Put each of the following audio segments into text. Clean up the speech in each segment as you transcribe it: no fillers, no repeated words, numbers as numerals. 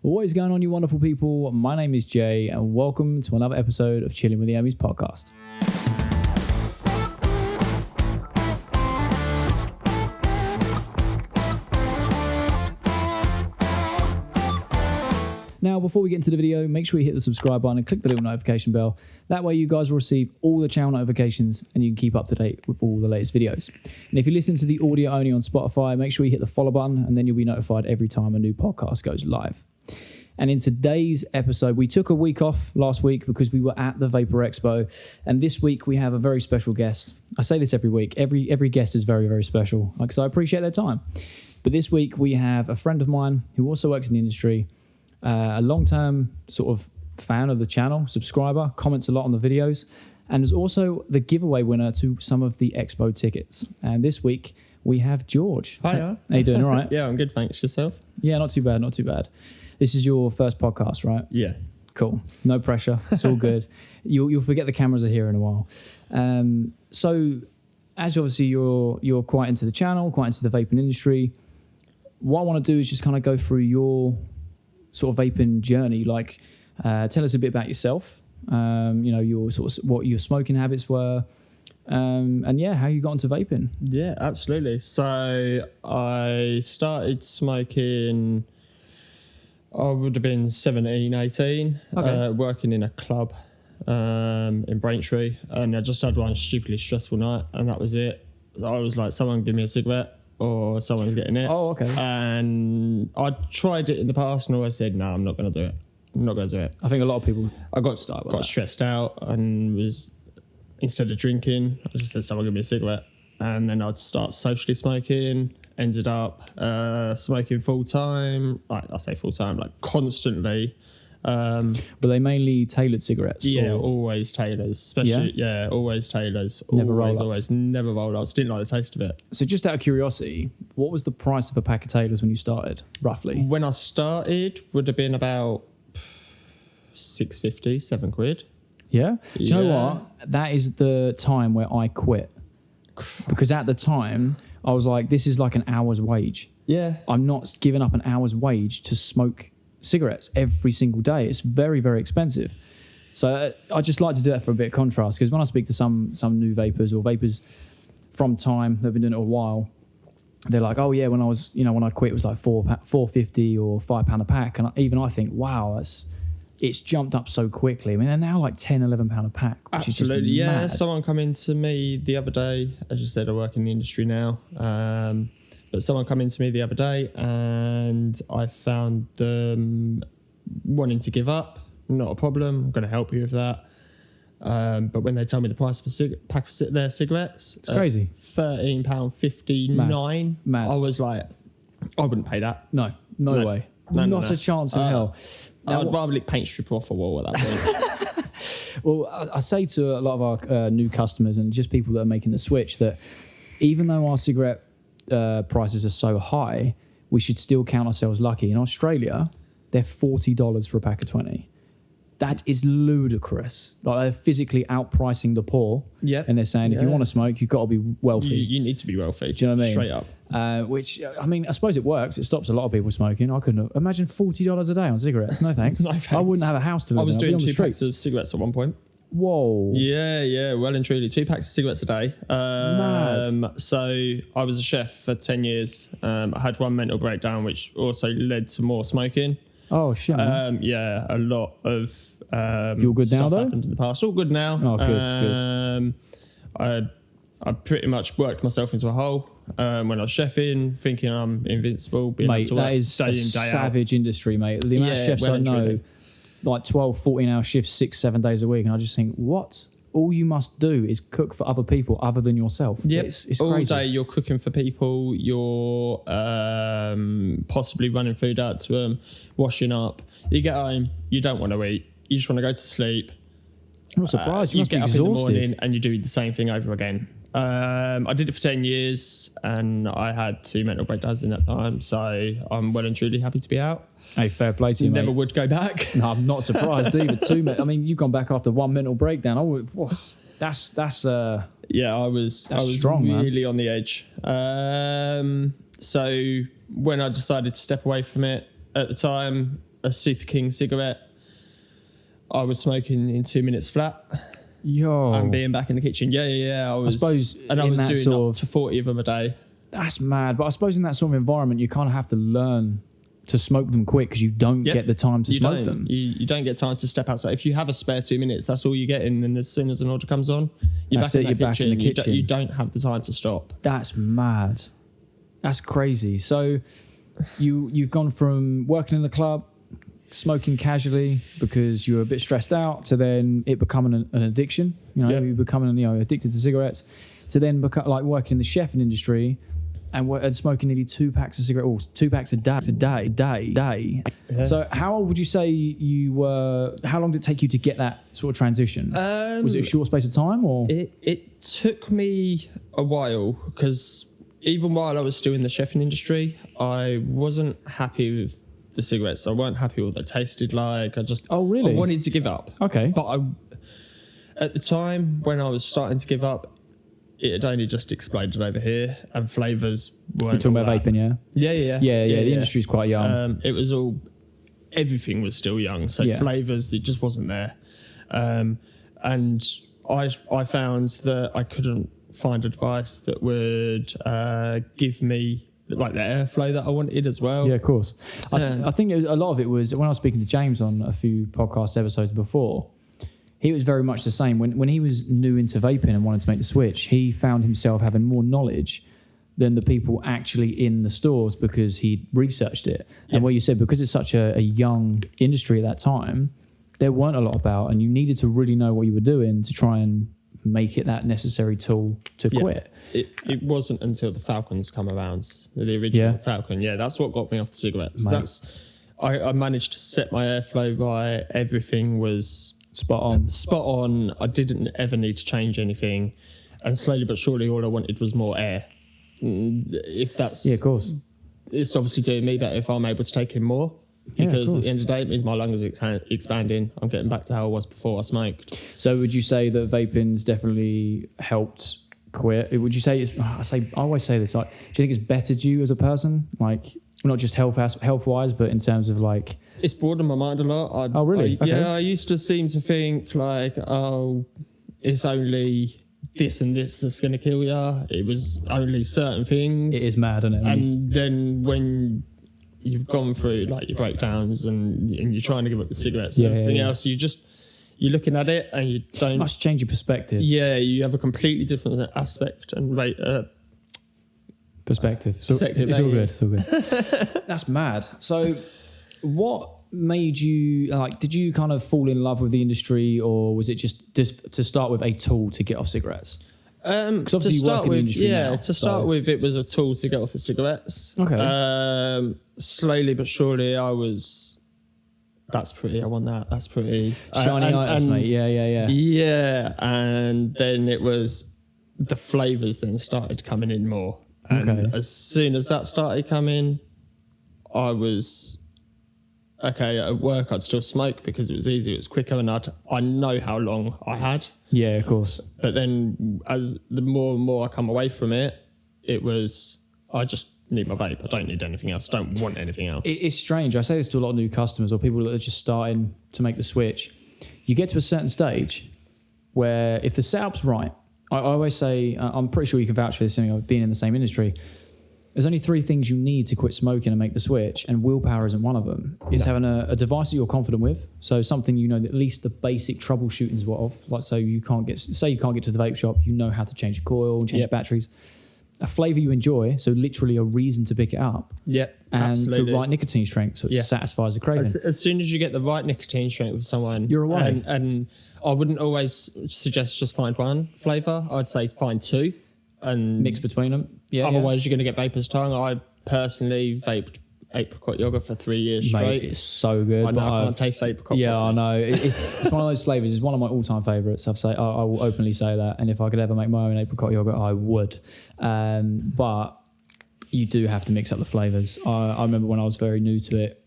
What is going on, you wonderful people? My name is Jay, and welcome to another episode of Chilling with the Ohmies Podcast. Now, before we get into the video, make sure you hit the subscribe button and click the little notification bell. That way you guys will receive all the channel notifications and you can keep up to date with all the latest videos. And if you listen to the audio only on Spotify, make sure you hit the follow button and then you'll be notified every time a new podcast goes live. And in today's episode, we took a week off last week because we were at the Vaper Expo. And this week we have a very special guest. I say this every week. Every guest is very, very special because I appreciate their time. But this week we have a friend of mine who also works in the industry, a long-term sort of fan of the channel, subscriber, comments a lot on the videos, and is also the giveaway winner to some of the Expo tickets. And this week we have George. Hiya. How you doing? All right? Yeah, I'm good, thanks. Yourself? Yeah, not too bad, not too bad. This is your first podcast, right? Yeah. Cool. No pressure. It's all good. You'll forget the cameras are here in a while. So as obviously you're quite into the channel, quite into the vaping industry, what I want to do is just kind of go through your sort of vaping journey. Like, tell us a bit about yourself. Your sort of what your smoking habits were, and yeah, how you got into vaping. Yeah, absolutely. So I started smoking, I would have been 17, 18, working in a club in Braintree, and I just had one stupidly stressful night, and that was it. I was like, someone give me a cigarette, or someone's getting it. Oh, okay. And I tried it in the past and always said, no, I'm not going to do it. I'm not going to do it. I think a lot of people got that. stressed out and was, instead of drinking, I just said, someone give me a cigarette. And then I'd start socially smoking, ended up smoking full time. Like, I say full time, like constantly. Were they mainly tailored cigarettes? Yeah, or? always Taylors, especially. Yeah, always Taylors. Never roll ups. Didn't like the taste of it. So just out of curiosity, what was the price of a pack of Taylors when you started, roughly? When I started, would have been about £6.50, £7. Yeah? Do you know what? That is the time where I quit. Because at the time, I was like, this is like an hour's wage. Yeah. I'm not giving up an hour's wage to smoke cigarettes every single day. It's very, very expensive. So I just like to do that for a bit of contrast, because when I speak to some new vapors or vapors from time, they've been doing it a while, they're like, oh yeah, when I quit, it was like $4.50 or £5 a pack. And even I think, wow, it's jumped up so quickly. I mean, they're now like £10-11 a pack, which absolutely, is just yeah. mad. Someone come in to me the other day, as you said, I work in the industry now, but someone come in to me the other day and I found them wanting to give up. Not a problem, I'm going to help you with that. But when they tell me the price of a pack of their cigarettes, it's crazy. £13.59. Mad. I was like, I wouldn't pay that. No way. Not a chance in hell. Now, I'd rather lick paint strip off a wall at that point. Well, I say to a lot of our new customers and just people that are making the switch that even though our cigarette prices are so high, we should still count ourselves lucky. In Australia, they're $40 for a pack of 20. That is ludicrous. Like, they're physically outpricing the poor. Yep. And they're saying, if you want to smoke, you've got to be wealthy. You need to be wealthy. Do you know what I mean? Straight up. Which, I mean, I suppose it works. It stops a lot of people smoking. I couldn't imagine $40 a day on cigarettes. No thanks. No thanks. I wouldn't have a house to live in. I was doing 2 packs of cigarettes at one point. Whoa. Yeah, well and truly. 2 packs of cigarettes a day. Mad. So I was a chef for 10 years. I had one mental breakdown, which also led to more smoking. Oh, shit. Yeah, a lot of you all good stuff now, though? happened in the past. All good now. Oh, good. I pretty much worked myself into a hole when I was chefing, thinking I'm invincible. Being Mate, able to that work is day a in, day savage industry, mate. The amount of chefs I know, like 12, 14-hour shifts, 6-7 days a week, and I just think, what? All you must do is cook for other people other than yourself. Yeah, it's all crazy. day you're cooking for people. You're possibly running food out to them, washing up. You get home, you don't want to eat. You just want to go to sleep. I'm not surprised. You must get be up exhausted. in the morning and you do the same thing over again. I did it for 10 years and I had 2 mental breakdowns in that time. So I'm well and truly happy to be out. Hey, fair play to you, Never mate. would go back. No, I'm not surprised either. 2, I mean, you've gone back after 1 mental breakdown. That's yeah, I was strong, really man. on the edge. So when I decided to step away from it at the time, a Super King cigarette, I was smoking in 2 minutes flat. Yo. And being back in the kitchen. Yeah. I suppose I was doing sort up to 40 of them a day. That's mad. But I suppose in that sort of environment, you kind of have to learn to smoke them quick because you don't get the time to smoke them. You don't get time to step outside. If you have a spare 2 minutes, that's all you get in. And as soon as an order comes on, you're back in the kitchen. You don't have the time to stop. That's mad. That's crazy. So you've gone from working in the club, smoking casually because you were a bit stressed out, to then it becoming an addiction. You becoming addicted to cigarettes, to then become like working in the chefing industry and smoking nearly 2 packs of cigarettes, or 2 packs a day. Yeah. So how old would you say you were? How long did it take you to get that sort of transition? Was it a short space of time, or? It took me a while, because even while I was still in the chefing industry, I wasn't happy with the cigarettes. I weren't happy with what they tasted like. I wanted to give up. Okay. But at the time when I was starting to give up, it had only just exploded over here, and flavours weren't. You're talking about vaping, yeah? Yeah. The industry's quite young. It was everything was still young, so flavours, it just wasn't there. And I found that I couldn't find advice that would give me like the airflow that I wanted as well. Yeah, of course. I think a lot of it was when I was speaking to James on a few podcast episodes before. He was very much the same. When he was new into vaping and wanted to make the switch, he found himself having more knowledge than the people actually in the stores because he'd researched it. And what you said, because it's such a young industry at that time, there weren't a lot about, and you needed to really know what you were doing to try and make it that necessary tool to quit. It wasn't until the Falcons come around, the original Falcon. Yeah, that's what got me off the cigarettes. I managed to set my airflow right. Everything was spot on. I didn't ever need to change anything, and slowly but surely, all I wanted was more air. If that's of course, it's obviously doing me better if I'm able to take in more. Because at the end of the day, it means my lungs are expanding. I'm getting back to how I was before I smoked. So would you say that vaping's definitely helped quit? Would you say I always say this, like, do you think it's bettered you as a person? Like, not just health-wise, but in terms of like... It's broadened my mind a lot. Oh, really? Okay. Yeah, I used to seem to think like, it's only this and this that's going to kill you. It was only certain things. It is mad, isn't it? And then when you've gone through like your breakdowns and you're trying to give up the cigarettes and everything else, you're looking at it and you don't... Must change your perspective. Yeah, you have a completely different aspect and perspective. So it's all good. It's all good. That's mad. So what made you, like, did you kind of fall in love with the industry, or was it just to start with a tool to get off cigarettes? Because obviously you work in the industry now. To start with, it was a tool to get off the cigarettes. Okay. Slowly but surely, I was... That's pretty. I want that. That's pretty. Shiny items, mate. Yeah. Yeah, and then it was the flavours then started coming in more. And as soon as that started coming, I was... Okay, at work I'd still smoke because it was easy, it was quicker, and I know how long I had. Yeah, of course. But then as the more and more I come away from it, it was, I just need my vape. I don't need anything else. I don't want anything else. It's strange. I say this to a lot of new customers or people that are just starting to make the switch. You get to a certain stage where if the setup's right, I always say, I'm pretty sure you can vouch for this, being in the same industry, there's only 3 things you need to quit smoking and make the switch, and willpower isn't one of them. It's having a device that you're confident with, so something that at least the basic troubleshooting's what of. Like, so you can't get to the vape shop, you know how to change your coil and change batteries. A flavour you enjoy, so literally a reason to pick it up. Yeah, and absolutely. the right nicotine strength, so it satisfies the craving. As soon as you get the right nicotine strength with someone, you're away. And I wouldn't always suggest just find one flavour. I'd say find 2. And mix between them. Otherwise, you're going to get vapor's tongue. I personally vaped apricot yogurt for 3 years straight. Mate, it's so good. I can't taste apricot. Yeah, I know. It's one of those flavours. It's one of my all-time favourites. I will openly say that. And if I could ever make my own apricot yogurt, I would. But you do have to mix up the flavours. I remember when I was very new to it,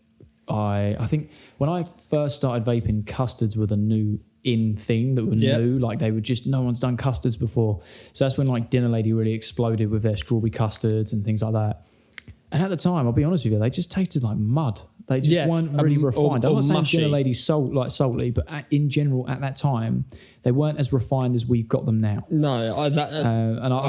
I think when I first started vaping, custards were the new in thing that were new. Like, they were just, no one's done custards before. So that's when like Dinner Lady really exploded with their strawberry custards and things like that. And at the time, I'll be honest with you, they just tasted like mud. They just weren't really refined. I'm not saying mushy. Dinner Lady salty, but in general, at that time, they weren't as refined as we've got them now. No, I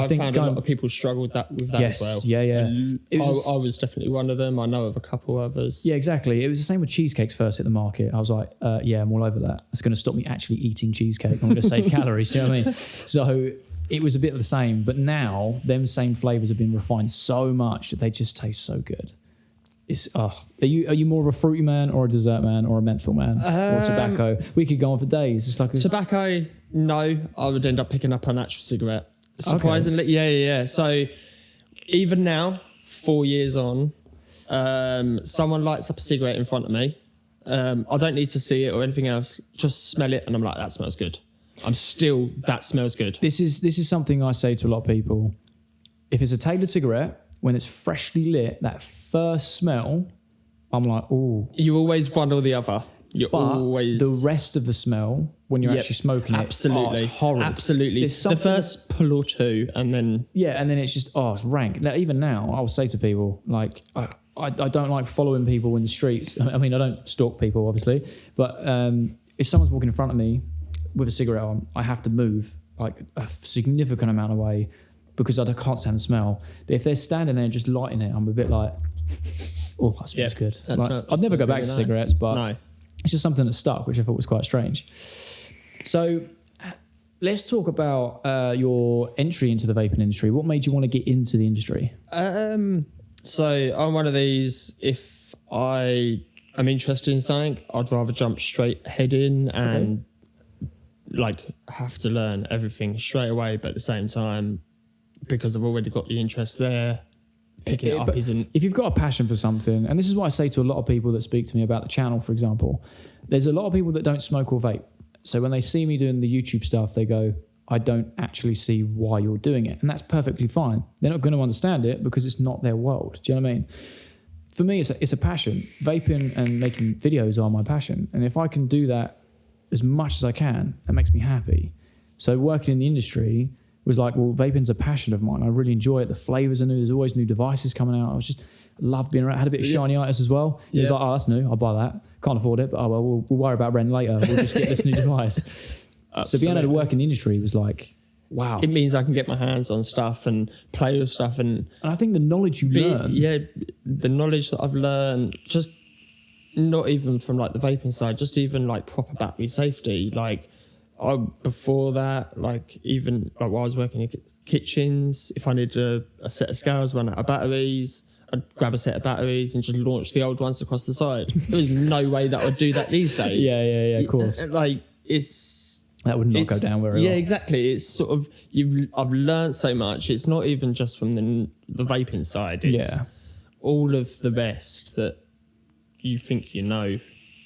think found a lot of people struggled with that as well. Yeah. I was definitely one of them. I know of a couple others. Yeah, exactly. It was the same with cheesecakes first hit the market. I was like, I'm all over that. It's going to stop me actually eating cheesecake. I'm going to save calories. Do you know what I mean? So it was a bit of the same, but now them same flavors have been refined so much that they just taste so good. Are you more of a fruity man or a dessert man or a menthol man or tobacco? We could go on for days. It's like tobacco. No, I would end up picking up a natural cigarette. Surprisingly, yeah. So even now, 4 years on, someone lights up a cigarette in front of me. I don't need to see it or anything else. Just smell it, and I'm like, that smells good. That smells good. This is something I say to a lot of people. If it's a tailored cigarette, when it's freshly lit, that first smell, I'm like, oh. You always one or the other. The rest of the smell, when you're actually smoking absolutely. It's horrid. Absolutely. The first pull or two, and then... Yeah, and then it's just, it's rank. Now, even now, I'll say to people, like, I don't like following people in the streets. I mean, I don't stalk people, obviously, but if someone's walking in front of me with a cigarette on, I have to move, like, a significant amount away, because I can't stand the smell. But if they're standing there just lighting it, I'm a bit like, that smells good. I'd never go back to cigarettes, but it's just something that stuck, which I thought was quite strange. So let's talk about your entry into the vaping industry. What made you want to get into the industry? So I'm one of these, if I am interested in something, I'd rather jump straight head in and have to learn everything straight away, but at the same time, because I've already got the interest there, picking it up isn't... If you've got a passion for something, and this is what I say to a lot of people that speak to me about the channel, for example, there's a lot of people that don't smoke or vape. So when they see me doing the YouTube stuff, they go, I don't actually see why you're doing it. And that's perfectly fine. They're not going to understand it because it's not their world. Do you know what I mean? For me, it's a passion. Vaping and making videos are my passion. And if I can do that as much as I can, that makes me happy. So working in the industry was like, well, vaping's a passion of mine. I really enjoy it. The flavors are new. There's always new devices coming out. I love being around. I had a bit of shiny-itis as well. It was like, that's new. I'll buy that. Can't afford it, but we'll worry about rent later. We'll just get this new device. So being able to work in the industry was like, wow. It means I can get my hands on stuff and play with stuff. And I think the knowledge you learn. Yeah, the knowledge that I've learned, just not even from like the vaping side, just even like proper battery safety. Before that, even while I was working in kitchens, if I needed a set of scales run out of batteries, I'd grab a set of batteries and just launch the old ones across the side. There was no way that I would do that these days. Yeah, of course. That would not go down very well. Yeah, exactly. It's sort of, I've learned so much. It's not even just from the vaping side. It's all of the rest that you think you know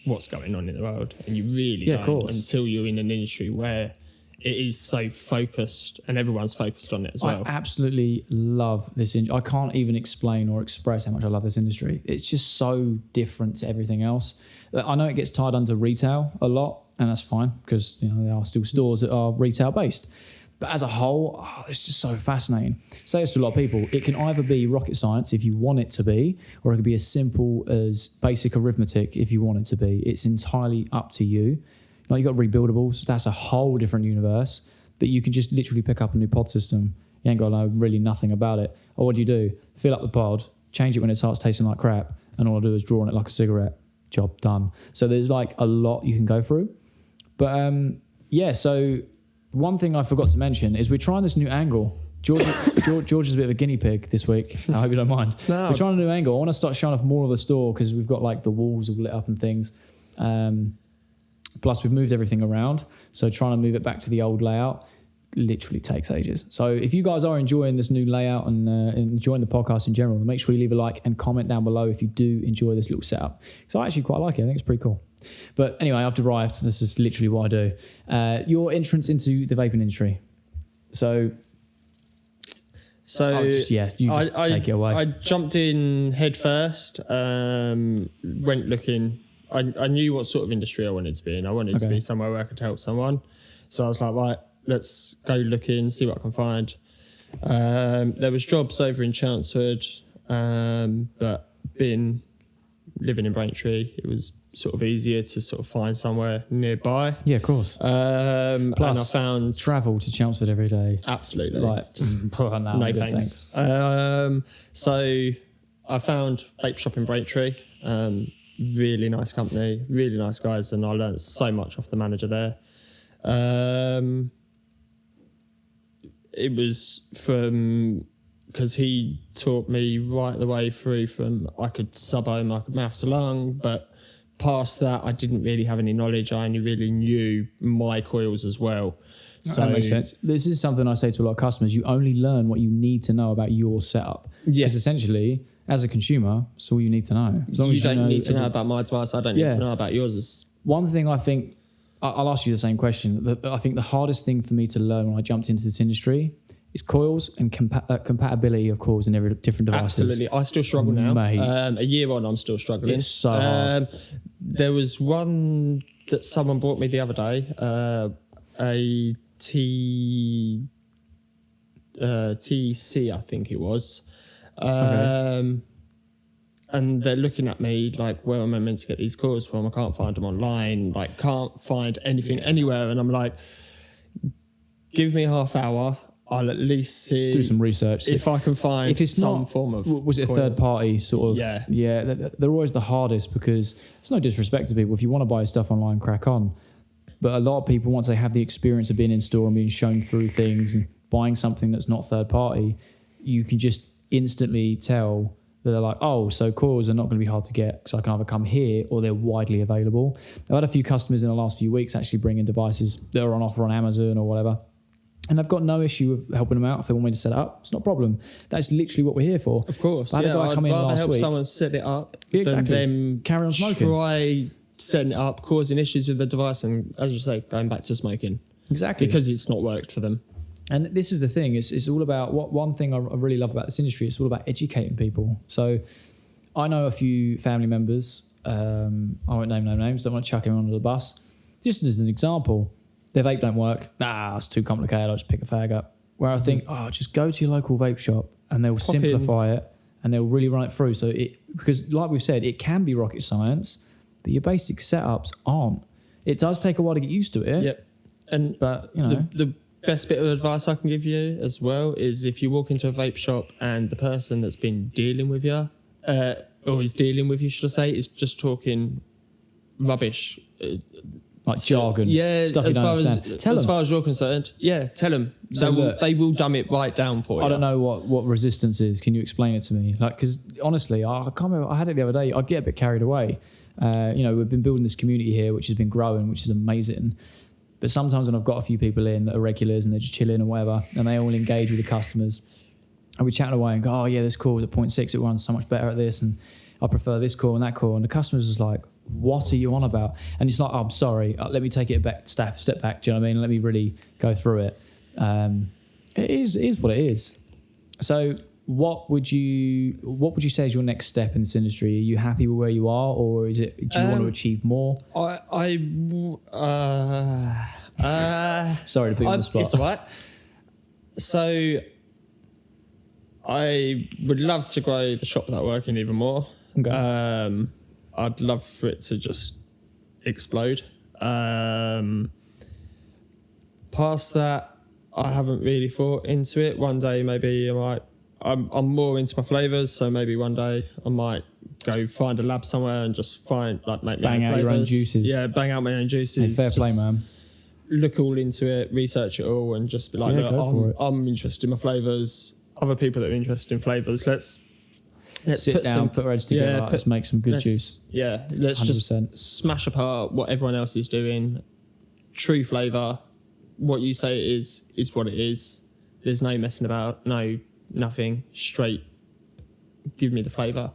what's going on in the world, and you really don't until you're in an industry where it is so focused and everyone's focused on it as well. I absolutely love this. I can't even explain or express how much I love this industry. It's just so different to everything else. I know it gets tied under retail a lot, and that's fine because there are still stores that are retail based. But as a whole, it's just so fascinating. Say this to a lot of people. It can either be rocket science if you want it to be, or it can be as simple as basic arithmetic if you want it to be. It's entirely up to you. You've got rebuildables. That's a whole different universe. But you can just literally pick up a new pod system. You ain't got to know really nothing about it. Or what do? Fill up the pod, change it when it starts tasting like crap, and all I do is draw on it like a cigarette. Job done. So there's a lot you can go through. But so one thing I forgot to mention is we're trying this new angle. George is a bit of a guinea pig this week. I hope you don't mind. No. We're trying a new angle. I want to start showing off more of the store because we've got the walls all lit up and things. Plus we've moved everything around. So trying to move it back to the old layout literally takes ages. So if you guys are enjoying this new layout and enjoying the podcast in general, make sure you leave a like and comment down below if you do enjoy this little setup. So I actually quite like it. I think it's pretty cool. But anyway, I've derived. This is literally what I do. Your entrance into the vaping industry. So you just take it away. I jumped in head first, went looking. I knew what sort of industry I wanted to be in. I wanted to be somewhere where I could help someone. So I was like, right, let's go looking, see what I can find. There was jobs over in Chelmsford. But living in Braintree, it was sort of easier to sort of find somewhere nearby. Yeah, of course. Plus, and I found travel to Chelmsford every day. Absolutely. Like, just put on that. No thanks. So I found Vape Shop in Braintree. Really nice company, really nice guys, and I learned so much off the manager there. It was because he taught me right the way through from I could sub-ohm, I could mouth to lung, but past that I didn't really have any knowledge. I only really knew my coils as well. So that makes sense. This is something I say to a lot of customers. You only learn what you need to know about your setup. Yeah. Because essentially, as a consumer, it's all you need to know. As long you as don't need to know about my device. I don't need to know about yours. One thing I think, I'll ask you the same question. I think the hardest thing for me to learn when I jumped into this industry is coils and compatibility of coils in every different devices. Absolutely. I still struggle now. Mate. A year on, I'm still struggling. It's so hard. There was one that someone brought me the other day, a TC, I think it was. Okay. And they're looking at me like, where am I meant to get these coils from? I can't find them online. Like, can't find anything anywhere. And I'm like, give me a half hour. I'll at least do some research. If I can find if it's some not, form of was it a third party sort of? Yeah. Yeah, they're always the hardest because it's no disrespect to people. If you want to buy stuff online, crack on. But a lot of people, once they have the experience of being in store and being shown through things and buying something that's not third party, you can just instantly tell that they're like, oh, so coils are not going to be hard to get because I can either come here or they're widely available. I've had a few customers in the last few weeks actually bring in devices that are on offer on Amazon or whatever. And I've got no issue with helping them out if they want me to set it up. It's not a problem. That's literally what we're here for. Of course. I had a guy come in last help week. Someone set it up Exactly. than them carry on smoking. Try setting it up, causing issues with the device, and as you say, going back to smoking. Exactly. Because it's not worked for them. And this is the thing. It's all about one thing I really love about this industry. It's all about educating people. So I know a few family members. I won't name no names. Don't want to chuck him under the bus. Just as an example, their vape don't work. It's too complicated. I'll just pick a fag up. Where I think, just go to your local vape shop and they'll simplify it and they'll really run it through. So because like we've said, it can be rocket science, but your basic setups aren't. It does take a while to get used to it. Yep. But you know, the best bit of advice I can give you as well is if you walk into a vape shop and the person that's been dealing with you, or is dealing with you, should I say, is just talking rubbish. Like jargon, stuff you don't understand. Tell them. As far as you're concerned, tell them. So they will dumb it right down for you. I don't know what resistance is. Can you explain it to me? Like, because honestly, I can't remember. I had it the other day. I get a bit carried away. We've been building this community here, which has been growing, which is amazing. But sometimes when I've got a few people in that are regulars and they're just chilling or whatever, and they all engage with the customers, and we chat away and go, oh yeah, this coil is at 0.6. It runs so much better at this, and I prefer this coil and that coil. And the customer's just like, what are you on about? And it's like, I'm sorry, let me take it back, step back. Do you know what I mean? Let me really go through it. It is what it is. So what would you say is your next step in this industry? Are you happy with where you are, or do you want to achieve more? Sorry to put you on the spot. It's all right. So I would love to grow the shop without working even more. Okay. I'd love for it to just explode. Past that, I haven't really thought into it. One day, maybe I'm more into my flavours, so maybe one day I might go find a lab somewhere and just make bang out your own juices. Yeah, bang out my own juices. Hey, fair play, man. Look all into it, research it all, and just be like, look, I'm interested in my flavours. Other people that are interested in flavours, let's sit down, put our heads together, let's make some good juice. Yeah, let's 100%. Just smash apart what everyone else is doing. True flavour, what you say it is what it is. There's no messing about, nothing. Straight, give me the flavour.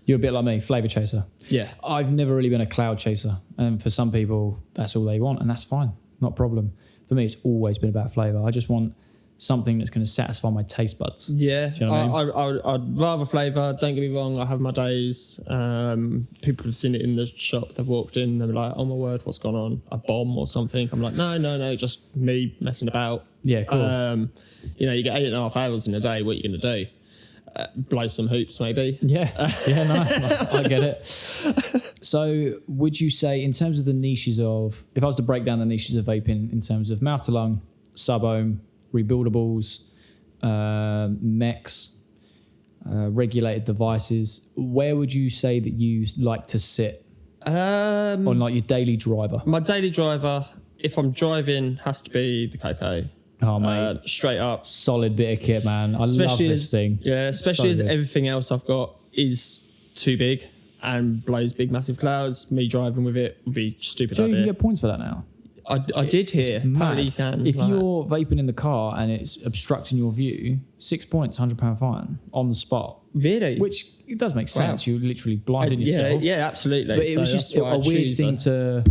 You're a bit like me, flavour chaser. Yeah. I've never really been a cloud chaser, and for some people, that's all they want, and that's fine, not a problem. For me, it's always been about flavour. I just want something that's going to satisfy my taste buds. Yeah, do you know what I mean? I'd rather flavour. Don't get me wrong, I have my days. People have seen it in the shop. They've walked in, they're like, "Oh my word, what's gone on? A bomb or something?" I'm like, no, just me messing about. Yeah, of course. You get 8.5 hours in a day. What are you going to do? blow some hoops maybe. Yeah, no, I get it. So would you say, in terms of the niches of, if I was to break down the niches of vaping in terms of mouth to lung, sub-ohm, rebuildables, mechs, regulated devices, where would you say that you like to sit on like your daily driver? My daily driver, if I'm driving, has to be the KP. Oh, mate. Straight up. Solid bit of kit, man. I love this thing. Yeah, especially as everything else I've got is too big and blows big, massive clouds. Me driving with it would be stupid idea. You can get points for that now. I did hear. Apparently you can. If you're vaping in the car and it's obstructing your view, 6 points, £100 fine on the spot. Really? Which it does make sense. You're literally blinding yourself. Yeah, absolutely. But it was just a weird thing to.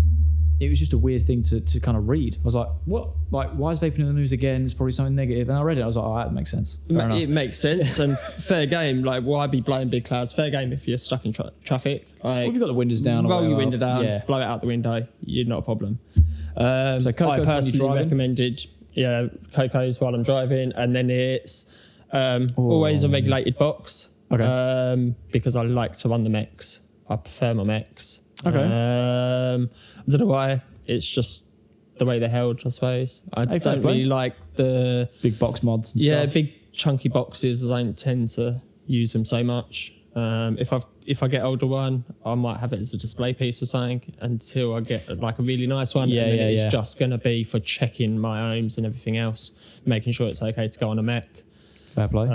It was just a weird thing to kind of read. I was like, what? Like, why is vaping in the news again? It's probably something negative. And I read it. I was like, oh, that makes sense. It makes sense. And fair game. Like, why be blowing big clouds? Fair game if you're stuck in traffic. Like, if you've got the windows down. Roll your window down, blow it out the window. You're not a problem. So I personally recommended, Cocos while I'm driving. And then it's always a regulated box. Okay. Because I like to run the mechs. I prefer my mechs. Okay. I don't know why. It's just the way they're held, I suppose. I don't really like the big box mods and stuff. Big chunky boxes. I don't tend to use them so much. If I get older one, I might have it as a display piece or something until I get like a really nice one. And then it's just going to be for checking my ohms and everything else, making sure it's okay to go on a mech. Fair play.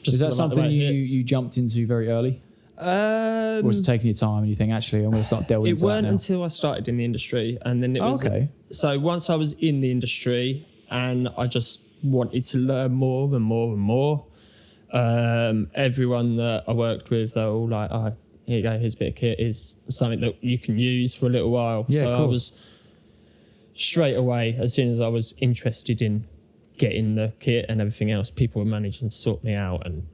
Is that something you jumped into very early? Or was it taking your time and you think, actually, I'm going to start delving into that now? It weren't until I started in the industry. And then it was... okay. So once I was in the industry and I just wanted to learn more and more and more, everyone that I worked with, they were all like, oh, here you go, here's a bit of kit, is something that you can use for a little while. Yeah, so I was straight away, as soon as I was interested in getting the kit and everything else, people were managing to sort me out and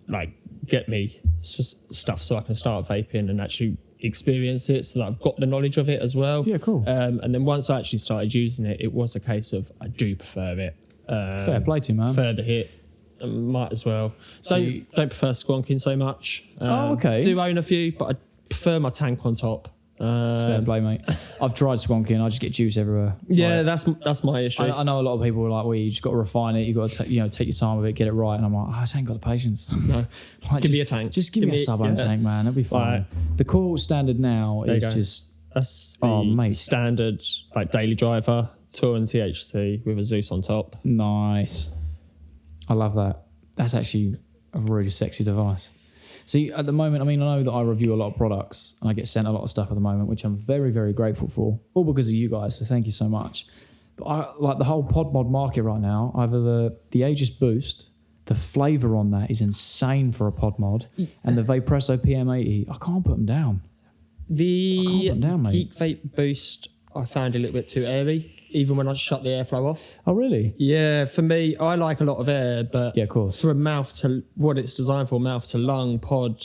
like get me stuff so I can start vaping and actually experience it, so that I've got the knowledge of it as well. Yeah, cool. And then once I actually started using it, it was a case of I do prefer it. Fair play to you, man. Prefer the hit. Might as well. So don't prefer squonking so much. Okay. Do own a few, but I prefer my tank on top. Fair play, mate. I've tried squonking. I just get juice everywhere. Yeah, that's my issue. I know a lot of people are like, well, you just got to refine it. You got to take your time with it, get it right. And I'm like, I just ain't got the patience. No, give me a tank. Just give me a sub-ohm tank, man. It'll be fine. Right. The core standard now is just that's the standard like daily driver, Tour and THC with a Zeus on top. Nice. I love that. That's actually a really sexy device. See, at the moment, I know that I review a lot of products and I get sent a lot of stuff at the moment, which I'm very, very grateful for, all because of you guys, so thank you so much. But I like the whole pod mod market right now, either the Aegis Boost, the flavour on that is insane for a pod mod, and the Vapresso PM80, I can't put them down. The Geek Vape Boost, I found a little bit too airy, even when I shut the airflow off. Oh, really? Yeah, for me, I like a lot of air, but of course. For a mouth to, what it's designed for, mouth to lung pod,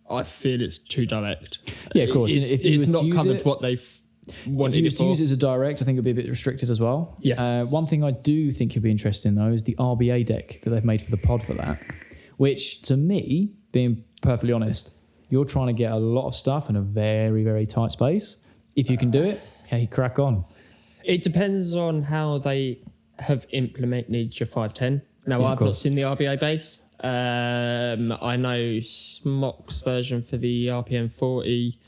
I feel it's too direct. Yeah, of course. It's not covered what they've wanted it for. If you use it as a direct, I think it'd be a bit restricted as well. Yes. One thing I do think you'll be interested in, though, is the RBA deck that they've made for the pod for that, which, to me, being perfectly honest, you're trying to get a lot of stuff in a very, very tight space. If you can do it, hey, crack on. It depends on how they have implemented your 510. Now, I've not seen the RBA base. I know Smok's version for the RPM 40,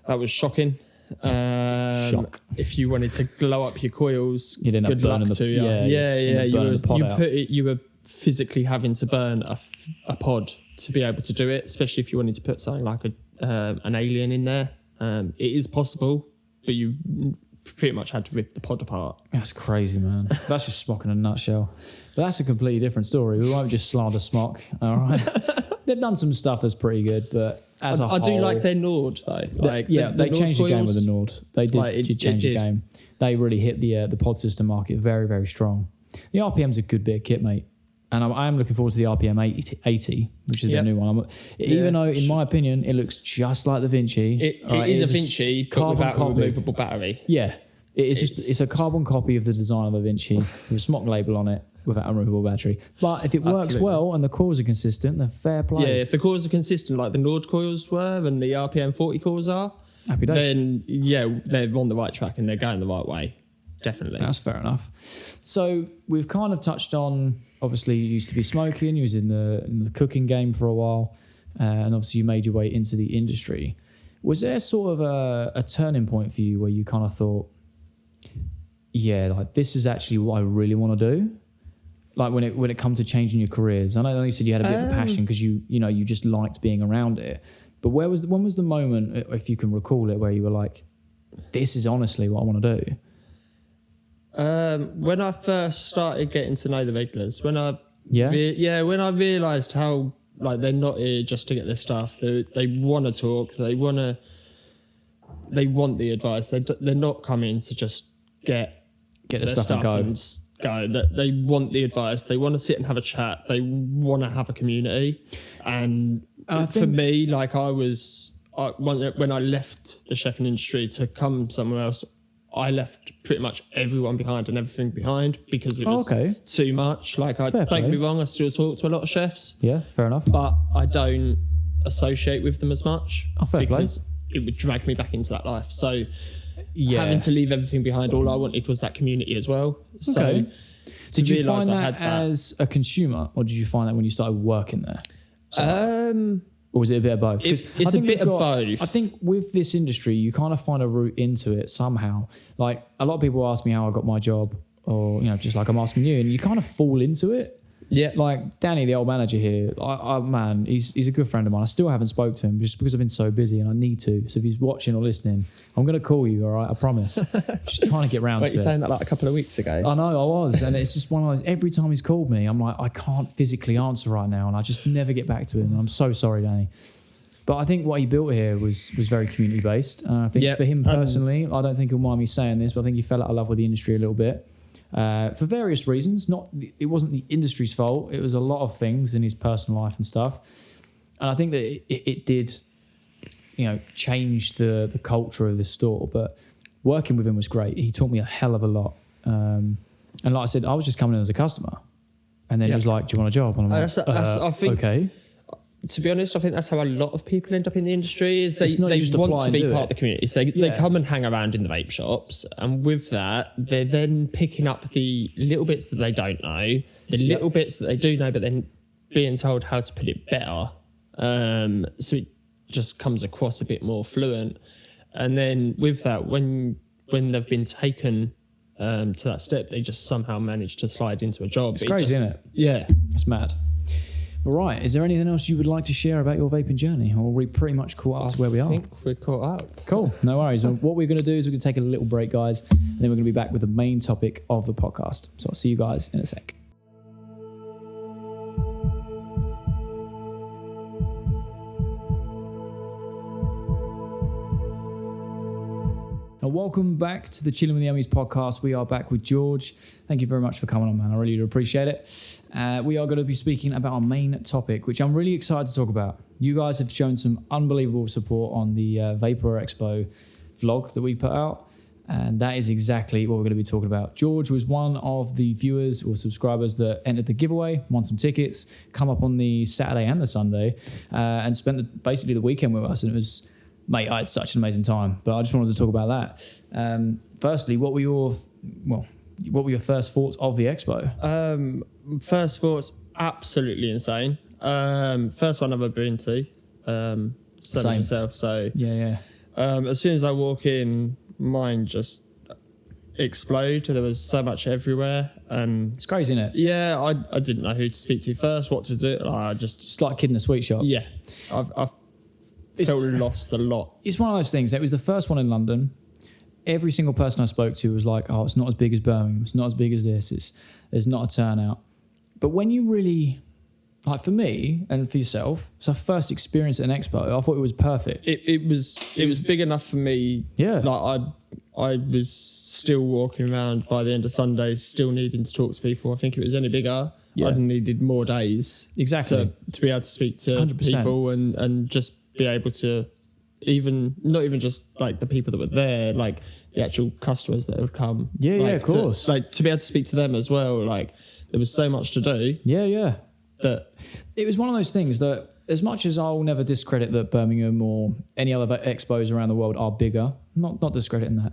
that was shocking. Shock. If you wanted to glow up your coils, you'd end up good luck to you. You were physically having to burn a pod to be able to do it, especially if you wanted to put something like an alien in there. It is possible, but you pretty much had to rip the pod apart. That's crazy, man. That's just Smok in a nutshell. But that's a completely different story. We won't just slander Smok, all right? They've done some stuff that's pretty good, but as a whole... I do like their Nord, though. They changed the game with the Nord. They did change the game. They really hit the pod system market very, very strong. The RPM's a good bit of kit, mate. And I am looking forward to the RPM 80, which is their new one. Even though, in my opinion, it looks just like the Vinci. It is a Vinci, but without a removable battery. Yeah. It's a carbon copy of the design of the Vinci with a Smok label on it. without a removable battery. But if it works Absolutely. well and the coils are consistent, then fair play. Yeah, if the coils are consistent like the Nord coils were and the RPM 40 coils are, Happy days. then yeah, they're on the right track and they're going the right way. Definitely. That's fair enough. So we've kind of touched on, obviously you used to be smoking, you was in the cooking game for a while, and obviously you made your way into the industry. Was there sort of a turning point for you where you kind of thought, yeah, like this is actually what I really want to do? Like when it comes to changing your careers? I know you said you had a bit of a passion because you just liked being around it. But when was the moment, if you can recall it, where you were like, this is honestly what I want to do? When I first started getting to know the regulars, when I realised how like they're not here just to get their stuff. They want to talk. They want the advice. They're not coming to just get the stuff and go. They want the advice. They want to sit and have a chat. They want to have a community. And for me, like when I left the chefing industry to come somewhere else, I left pretty much everyone behind and everything behind because it was too much. Like, don't get me wrong, I still talk to a lot of chefs. Yeah, fair enough. But I don't associate with them as much because it would drag me back into that life. So having to leave everything behind, all I wanted was that community as well. So did you find that as a consumer, or did you find that when you started working there? Or was it a bit of both? It's a bit of both. I think with this industry, you kind of find a route into it somehow. Like a lot of people ask me how I got my job, or just like I'm asking you, and you kind of fall into it. Yeah. Like Danny, the old manager here, man, he's a good friend of mine. I still haven't spoke to him just because I've been so busy, and I need to. So if he's watching or listening, I'm going to call you, all right? I promise. Just trying to get round to it. You saying that like a couple of weeks ago? I know, I was. And it's just one of those, every time he's called me, I'm like, I can't physically answer right now, and I just never get back to him. And I'm so sorry, Danny. But I think what he built here was very community-based. And I think for him personally, I don't think he'll mind me saying this, but I think he fell out of love with the industry a little bit. For various reasons. It wasn't the industry's fault. It was a lot of things in his personal life and stuff. And I think that it did, change the culture of the store. But working with him was great. He taught me a hell of a lot. And like I said, I was just coming in as a customer. And then he was like, do you want a job? And I'm like, I think, okay. To be honest, I think that's how a lot of people end up in the industry, is they want to be part of the community. So they come and hang around in the vape shops, and with that, they're then picking up the little bits that they don't know, the little bits that they do know, but then being told how to put it better. So it just comes across a bit more fluent. And then with that, when they've been taken to that step, they just somehow manage to slide into a job. It's crazy, isn't it? Yeah. It's mad. All right. Is there anything else you would like to share about your vaping journey, or are we pretty much caught up to where we are? I think we're caught up. Cool. No worries. Well, what we're going to do is we're going to take a little break, guys, and then we're going to be back with the main topic of the podcast. So I'll see you guys in a sec. Now, welcome back to the Chilling with the Ohmies podcast. We are back with George. Thank you very much for coming on, man. I really do appreciate it. We are going to be speaking about our main topic, which I'm really excited to talk about. You guys have shown some unbelievable support on the Vaper Expo vlog that we put out, and that is exactly what we're going to be talking about. George was one of the viewers or subscribers that entered the giveaway, won some tickets, come up on the Saturday and the Sunday, and spent basically the weekend with us, and it was... Mate, I had such an amazing time, but I just wanted to talk about that. Firstly, what were your first thoughts of the expo? First thoughts, absolutely insane. First one I've ever been to. Same myself. So yeah. As soon as I walk in, mine just explode. There was so much everywhere, and it's crazy, isn't it? Yeah, I didn't know who to speak to first, what to do. I just like a kid in a sweet shop. Yeah, I've felt lost a lot. It's one of those things. It was the first one in London. Every single person I spoke to was like, "Oh, it's not as big as Birmingham. It's not as big as this. There's not a turnout." But when you really, like for me and for yourself, it's our first experience at an expo. I thought it was perfect. It was big enough for me. Yeah. Like I was still walking around by the end of Sunday, still needing to talk to people. I think it was any bigger. Yeah. I'd needed more days. Exactly. To be able to speak to 100%. people and just be able to even not even just like the people that were there, like the actual customers that would come. Yeah, like, of course. To be able to speak to them as well. Like there was so much to do. Yeah. That it was one of those things that, as much as I'll never discredit that Birmingham or any other expos around the world are bigger, not discrediting that,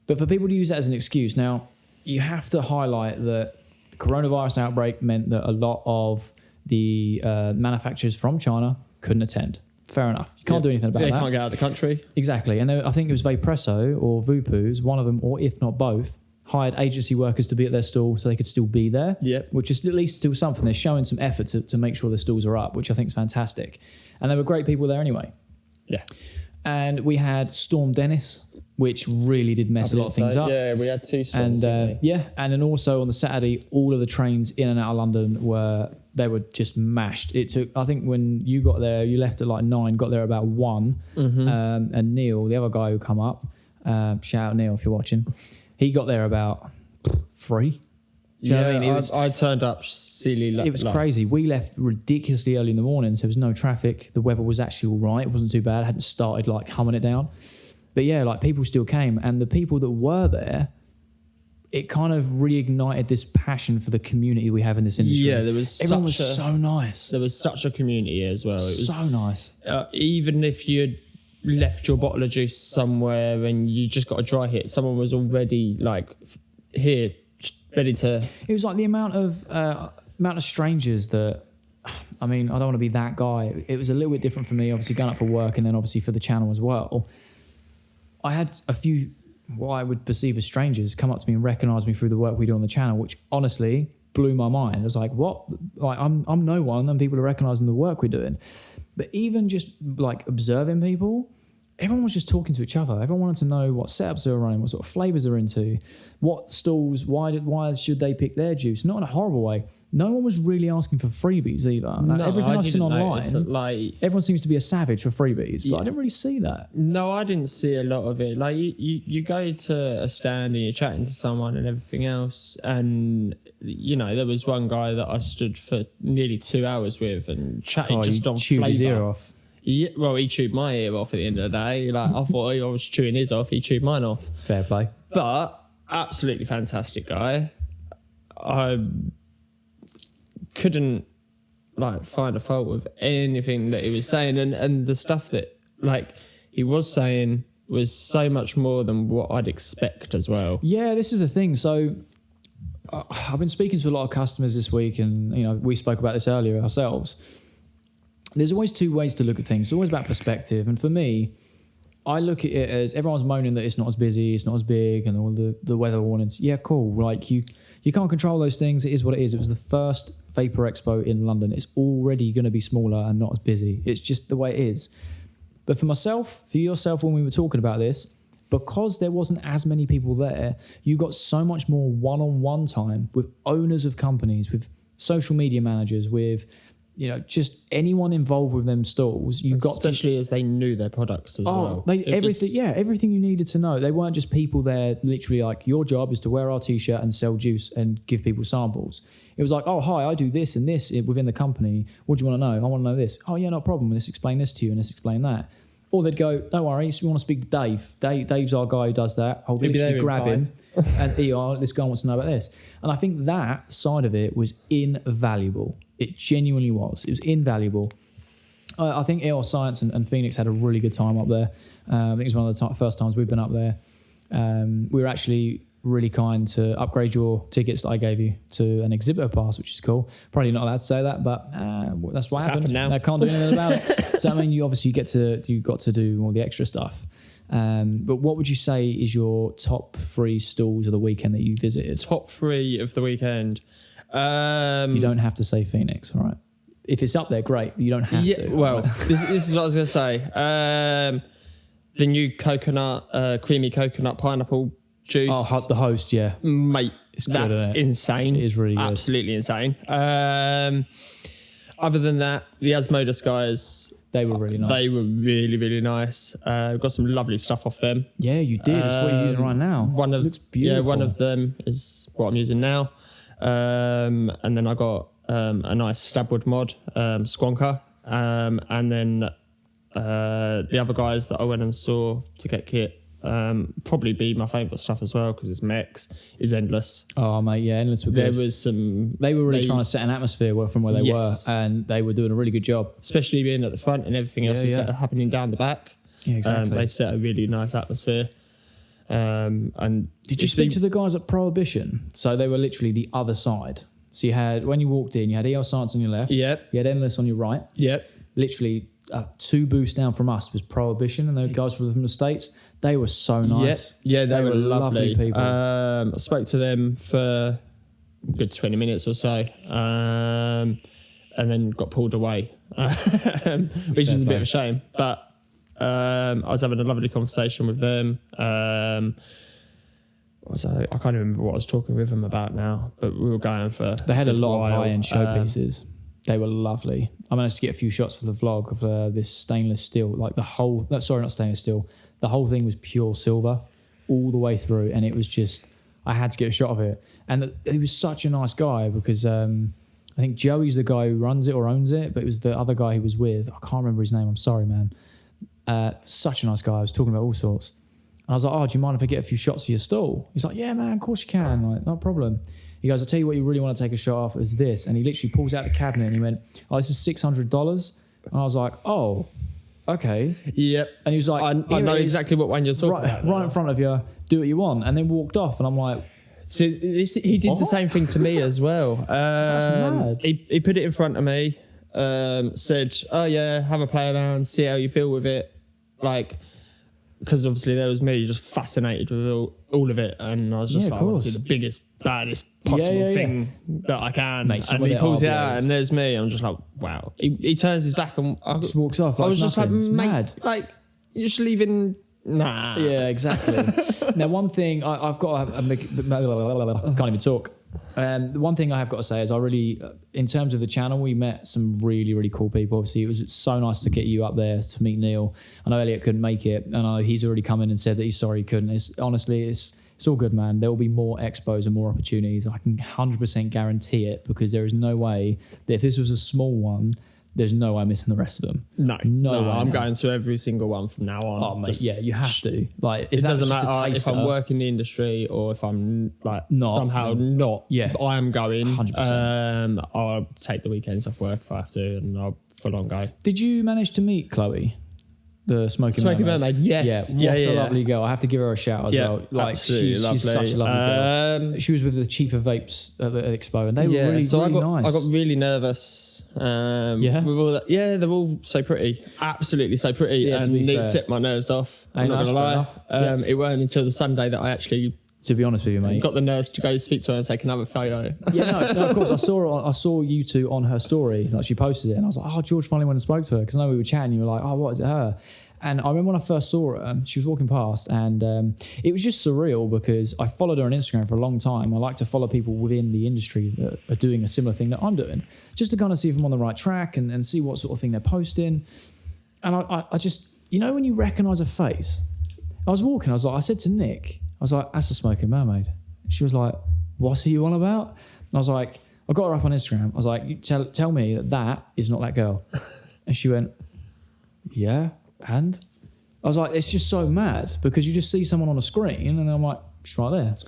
but for people to use that as an excuse, now you have to highlight that the coronavirus outbreak meant that a lot of the manufacturers from China couldn't attend. Fair enough. You can't do anything about that. They can't get out of the country. Exactly. And I think it was Vapresso or Vupu's, one of them, or if not both, hired agency workers to be at their stall so they could still be there, which is at least still something. They're showing some effort to make sure the stalls are up, which I think is fantastic. And there were great people there anyway. Yeah. And we had Storm Dennis, which really did mess a lot of things up. Yeah, we had 2 storms. And and then also on the Saturday, all of the trains in and out of London were just mashed. It took, I think when you got there, you left at like 9, got there about 1. And Neil, the other guy who come up, shout out Neil if you're watching, he got there about 3. Do you know what I mean? I turned up silly. It was crazy. We left ridiculously early in the morning, so there was no traffic. The weather was actually all right. It wasn't too bad. I hadn't started like humming it down. But yeah, like people still came. And the people that were there, it kind of reignited this passion for the community we have in this industry. Yeah, everyone was so nice. There was such a community as well. It was so nice. Even if you'd left your bottle of juice somewhere and you just got a dry hit, someone was already like here, ready to. It was like the amount of strangers that. I mean, I don't want to be that guy. It was a little bit different for me, obviously going up for work and then obviously for the channel as well. I had a few what I would perceive as strangers come up to me and recognise me through the work we do on the channel, which honestly blew my mind. I was like, what? Like, I'm no one, and people are recognising the work we're doing. But even just like observing people, everyone was just talking to each other. Everyone wanted to know what setups they were running, what sort of flavours they're into, what stalls, why should they pick their juice? Not in a horrible way. No one was really asking for freebies either. Like, everything I've seen online, everyone seems to be a savage for freebies, but I didn't really see that. No, I didn't see a lot of it. Like you go to a stand and you're chatting to someone and everything else, and you know there was one guy that I stood for nearly 2 hours with and chatting just on flavour. His ear off. Yeah, well, he chewed my ear off at the end of the day. Like I thought I was chewing his off, he chewed mine off. Fair play. But absolutely fantastic guy. I couldn't like find a fault with anything that he was saying, and the stuff that like he was saying was so much more than what I'd expect as well. Yeah, this is the thing. So I've been speaking to a lot of customers this week, and you know we spoke about this earlier ourselves. There's always 2 ways to look at things. It's always about perspective, and for me, I look at it as everyone's moaning that it's not as busy, it's not as big, and all the weather warnings. Yeah, cool. Like you can't control those things. It is what it is. It was the first Vaper Expo in London. It's already going to be smaller and not as busy. It's just the way it is. But for myself, for yourself, when we were talking about this, because there wasn't as many people there, you got so much more one-on-one time with owners of companies, with social media managers, with just anyone involved with them stalls. Especially as they knew their products as well. Everything you needed to know. They weren't just people there literally like, your job is to wear our t-shirt and sell juice and give people samples. It was like, oh, hi, I do this and this within the company. What do you want to know? I want to know this. Oh, yeah, no problem. Let's explain this to you and let's explain that. Or they'd go, don't worry, we want to speak to Dave. Dave's our guy who does that. I'll literally grab him and this guy wants to know about this. And I think that side of it was invaluable. It genuinely was. It was invaluable. I think EOS Science and Phoenix had a really good time up there. I think it was one of the first times we've been up there. We were actually really kind to upgrade your tickets that I gave you to an exhibitor pass, which is cool. Probably not allowed to say that, but that's what happened. Now. I can't do anything about it. So I mean, you got to do all the extra stuff. But what would you say is your top 3 stalls of the weekend that you visited? Top 3 of the weekend. You don't have to say Phoenix, all right? If it's up there, great. You don't have to. Well, this is what I was going to say. The new creamy coconut pineapple juice. Oh, the host, yeah. Mate, that's good, insane. It is really good. Absolutely insane. Other than that, the Asmodus guys... They were really nice. They were really, really nice. Got some lovely stuff off them. Yeah, you did. It's what you're using right now. It looks beautiful. Yeah, one of them is what I'm using now. And then I got a nice Stabwood mod, Squonker. And then The other guys that I went and saw to get kit, probably be my favourite stuff as well, because it's Mex, is Endless. Oh mate, yeah, Endless were good. There was some. They were really trying to set an atmosphere from where they were, and they were doing a really good job. Especially being at the front and everything else was happening down the back. Yeah, exactly. They set a really nice atmosphere. And did you speak to the guys at Prohibition? So they were literally the other side. So you had, when you walked in, you had EL Science on your left. Yep. You had Endless on your right. Yep. Literally 2 booths down from us was Prohibition, and those guys from the States. They were so nice. Yeah, they were lovely people. I spoke to them for a good 20 minutes or so, and then got pulled away, which is a bit of a shame. But I was having a lovely conversation with them. I can't remember what I was talking with them about now, but we were going for. They had a lot of high-end showpieces. They were lovely. I managed to get a few shots for the vlog of this stainless steel, like the whole. Sorry, not stainless steel. The whole thing was pure silver, all the way through, and it was just. I had to get a shot of it, and he was such a nice guy because I think Joey's the guy who runs it or owns it, but it was the other guy he was with. I can't remember his name. I'm sorry, man. Such a nice guy. I was talking about all sorts. And I was like, oh, do you mind if I get a few shots of your stall? He's like, yeah, man, of course you can. Like, no problem. He goes, I'll tell you what you really want to take a shot off is this. And he literally pulls out the cabinet and he went, oh, this is $600. And I was like, oh, okay. Yep. And he was like, I know exactly what one you're talking about. Right in front of you, do what you want. And then walked off. And I'm like, so he did the same thing to me as well. That's mad. He put it in front of me, said, oh yeah, have a play around, see how you feel with it. Like, because obviously there was me just fascinated with all of it, and I was just like, I want to see the biggest, baddest possible thing that I can. Mate, and he pulls it out, and there's me. I'm just like, wow. He turns his back and just walks off. Like I was just like, mate, mad. Like, you're just leaving. Nah. Yeah, exactly. Now, one thing I've got to I can't even talk. The one thing I have got to say is I really, in terms of the channel, we met some really, really cool people. Obviously, it was so nice to get you up there to meet Neil. I know Elliot couldn't make it, and I know he's already come in and said that he's sorry he couldn't. It's all good, man. There will be more expos and more opportunities. I can 100% guarantee it, because there is no way that if this was a small one, there's no way I'm missing the rest of them. No way. I'm going to every single one from now on. Oh, mate, yeah, you have to. Like, it doesn't matter if I'm working the industry or if I'm like somehow not. Yeah, I am going. 100%. I'll take the weekends off work if I have to, and I'll full on go. Did you manage to meet Chloe? The Smoky Mermaid. Yes. Yeah, what a lovely girl. I have to give her a shout as well. Like, she's such a lovely girl. She was with the chief of vapes at the expo, and they were really nice. I got really nervous. With all that. Yeah, they're all so pretty. Absolutely so pretty. And it set my nerves off. I'm not going to lie. It weren't until the Sunday that I actually... To be honest with you, mate, got the nurse to go speak to her and say, "Can I have a photo?" Yeah, no, of course. I saw you two on her story. Like, she posted it, and I was like, "Oh, George finally went and spoke to her," because I know we were chatting. You were like, "Oh, what is it, her?" And I remember when I first saw her, she was walking past, and it was just surreal because I followed her on Instagram for a long time. I like to follow people within the industry that are doing a similar thing that I'm doing, just to kind of see if I'm on the right track and see what sort of thing they're posting. And I just, you know, when you recognise a face, I was walking. I said to Nick, I was like, "That's a Smoking Mermaid." She was like, "What's he on about?" And I was like, I got her up on Instagram. I was like, tell me that is not that girl. And she went, "Yeah, and?" I was like, it's just so mad because you just see someone on a screen, and then I'm like, she's right there. It's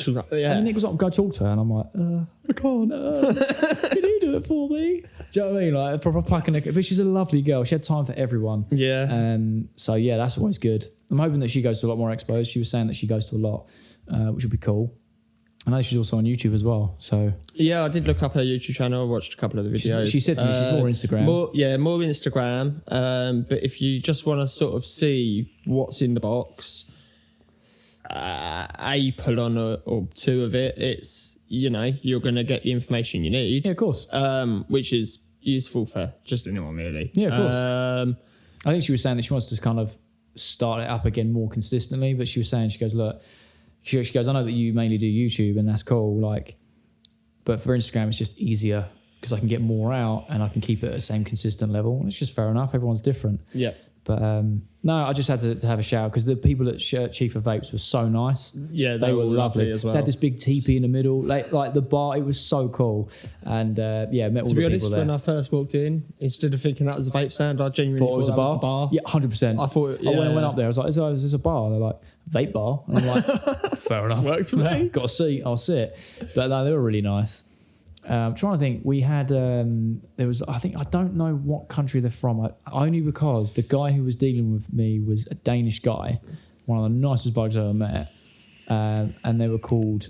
cool. And then Nick was like, "Go talk to her," and I'm like, "I can't. Can you do it for me?" Do you know what I mean? Like, proper plucking her. But she's a lovely girl. She had time for everyone. Yeah. So yeah, that's always good. I'm hoping that she goes to a lot more expos. She was saying that she goes to a lot, which would be cool. I know she's also on YouTube as well. So yeah, I did look up her YouTube channel. I watched a couple of the videos. She said to me she's more Instagram. More Instagram. But if you just want to sort of see what's in the box, pull on or two of it, it's, you know, you're going to get the information you need. Yeah, of course. Which is useful for just anyone, really. Yeah, of course. I think she was saying that she wants to kind of start it up again more consistently, but she was saying, she goes, look, she goes, I know that you mainly do YouTube and that's cool, like, but for Instagram it's just easier because I can get more out and I can keep it at the same consistent level. And it's just fair enough. Everyone's different. Yeah. But no, I just had to have a shower because the people at Chief of Vapes were so nice. Yeah, they were lovely as well. They had this big teepee in the middle, like the bar. It was so cool, and met all the people there. To be honest, when I first walked in, instead of thinking that was a vape stand, I genuinely thought it was a bar. Was the bar. Yeah, 100%. I thought. Yeah. I went up there. I was like, "Is this a bar?" And they're like, "Vape bar." And I'm like, "Fair enough." Works for me. Got a seat. I'll sit. But no, they were really nice. I'm trying to think. We had there was I don't know what country they're from. Only because the guy who was dealing with me was a Danish guy, one of the nicest bugs I ever met, and they were called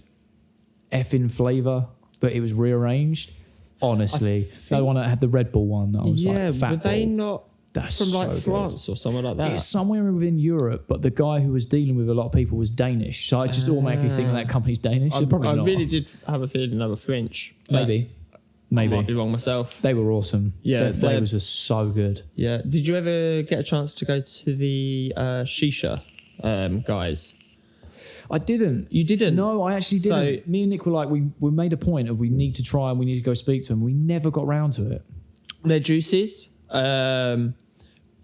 Effin Flavor, but it was rearranged. Honestly, the one that had the Red Bull one. That was like fat. Were they not That's from like so France or somewhere like that? It's somewhere within Europe, but the guy who was dealing with a lot of people was Danish. So I just automatically think that company's Danish. I Probably not. really did have a feeling they were French. Maybe. I might be wrong myself. They were awesome. Yeah, their flavours were so good. Yeah. Did you ever get a chance to go to the shisha guys? I didn't. You didn't? No, I actually didn't. So, me and Nick were like, we made a point of we need to try and we need to go speak to him. We never got round to it. Their juices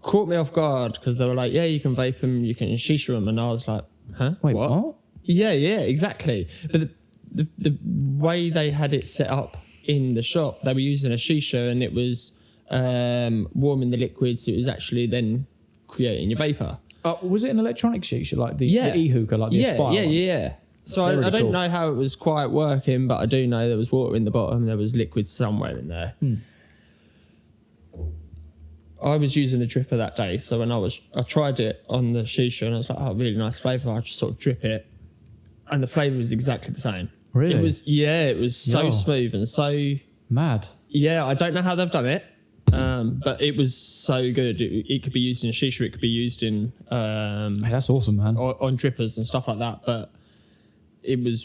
caught me off guard because they were like, yeah, you can vape them, you can shisha them. And I was like, huh? Wait, what? Yeah, exactly. But the way they had it set up in the shop, they were using a shisha and it was warming the liquids. It was actually then creating your vapor. Was it an electronic shisha, like the e-hookah, like the Aspire ones? Yeah. So really I don't cool. know how it was quite working, but I do know there was water in the bottom. There was liquid somewhere in there. I was using a dripper that day, so when I tried it on the shisha and I was like, oh, really nice flavour. I just sort of drip it, and the flavour was exactly the same. Really? It was so smooth and so mad. Yeah, I don't know how they've done it, but it was so good. It could be used in a shisha. It could be used in Hey, that's awesome, man. on drippers and stuff like that. But it was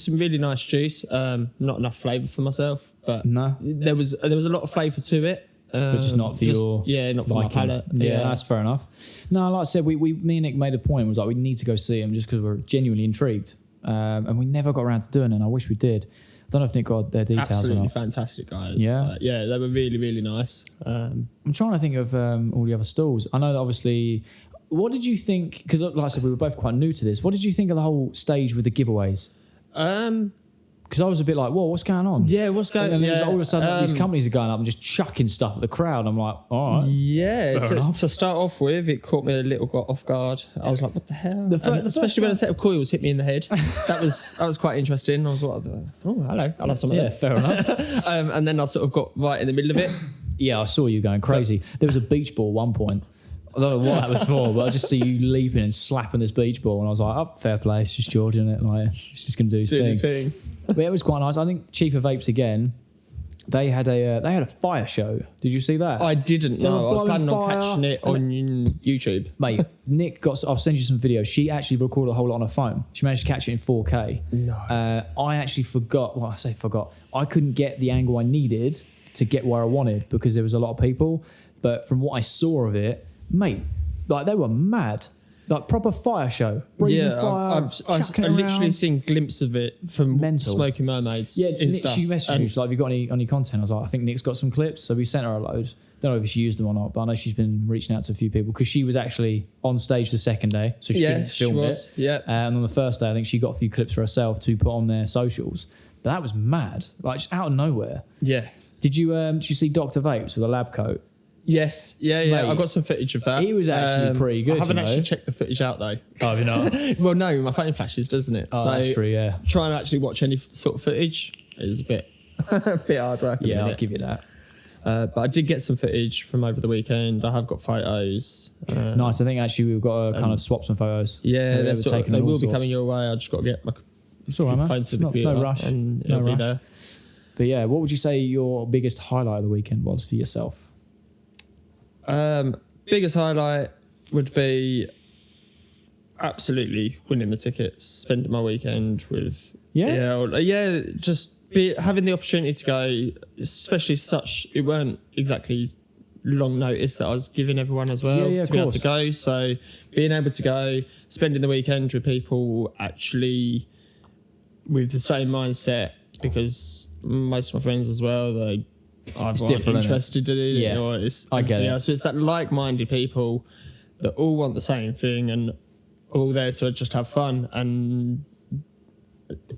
some really nice juice. Not enough flavour for myself, but No. there was a lot of flavour to it. But just not for your not for my palate. Yeah, that's fair enough. No, like I said, me and Nick made a point. Was like we need to go see him just because we're genuinely intrigued, and we never got around to doing it. And I wish we did. I don't know if Nick got their details Absolutely or not. fantastic guys. Yeah, they were really really nice. I'm trying to think of all the other stalls. I know that obviously. What did you think? Because like I said, we were both quite new to this. What did you think of the whole stage with the giveaways? Because I was a bit like, whoa, what's going on? Yeah, what's going on? And then all of a sudden, these companies are going up and just chucking stuff at the crowd. I'm like, all right. Yeah, to start off with, it caught me a little off guard. I was like, what the hell? Especially when a set of coils hit me in the head. That was quite interesting. I was like, oh, hello. I'll have some of that. Yeah, fair enough. And then I sort of got right in the middle of it. Yeah, I saw you going crazy. There was a beach ball at one point. I don't know what that was for, but I just see you leaping and slapping this beach ball, and I was like, "Oh, fair play. It's just George, isn't it? Like, it's just gonna do his thing." But it was quite nice. I think Chief of Vapes again. They had a fire show. Did you see that? I didn't know. I was planning on fire. catching it on YouTube. Mate, Nick I'll send you some videos. She actually recorded a whole lot on her phone. She managed to catch it in 4K. No. I actually forgot. Well, I say forgot. I couldn't get the angle I needed to get where I wanted because there was a lot of people. But from what I saw of it, mate, like they were mad. Like proper fire show. Breathing fire. I've literally seen glimpses of it from Smoking Mermaids. Yeah, Nick, she messaged me. She's like, have you got any content? I was like, I think Nick's got some clips. So we sent her a load. Don't know if she used them or not, but I know she's been reaching out to a few people because she was actually on stage the second day. So she couldn't film it. Yeah. And on the first day, I think she got a few clips for herself to put on their socials. But that was mad. Like just out of nowhere. Yeah. Did you see Dr. Vapes with a lab coat? Yes, yeah. Mate, I got some footage of that. He was actually pretty good. I haven't actually checked the footage out though. Oh, have you not? Well, no, my phone flashes, doesn't it? Oh, that's true, yeah. Trying to actually watch any sort of footage is a bit hard work. Yeah, I'll give you that. But I did get some footage from over the weekend. I have got photos. Nice. I think actually we've got to kind of swap some photos. Yeah, they will be coming your way. I just got to get my phone to the computer. No rush. And it'll be there. But yeah, what would you say your biggest highlight of the weekend was for yourself? Biggest highlight would be absolutely winning the tickets, spending my weekend with just having the opportunity to go, especially it weren't exactly long notice that I was giving everyone as well to be able to go. So being able to go, spending the weekend with people actually with the same mindset, because most of my friends as well, they aren't interested in it, or it's I get it. So it's that like-minded people that all want the same thing and all there to just have fun, and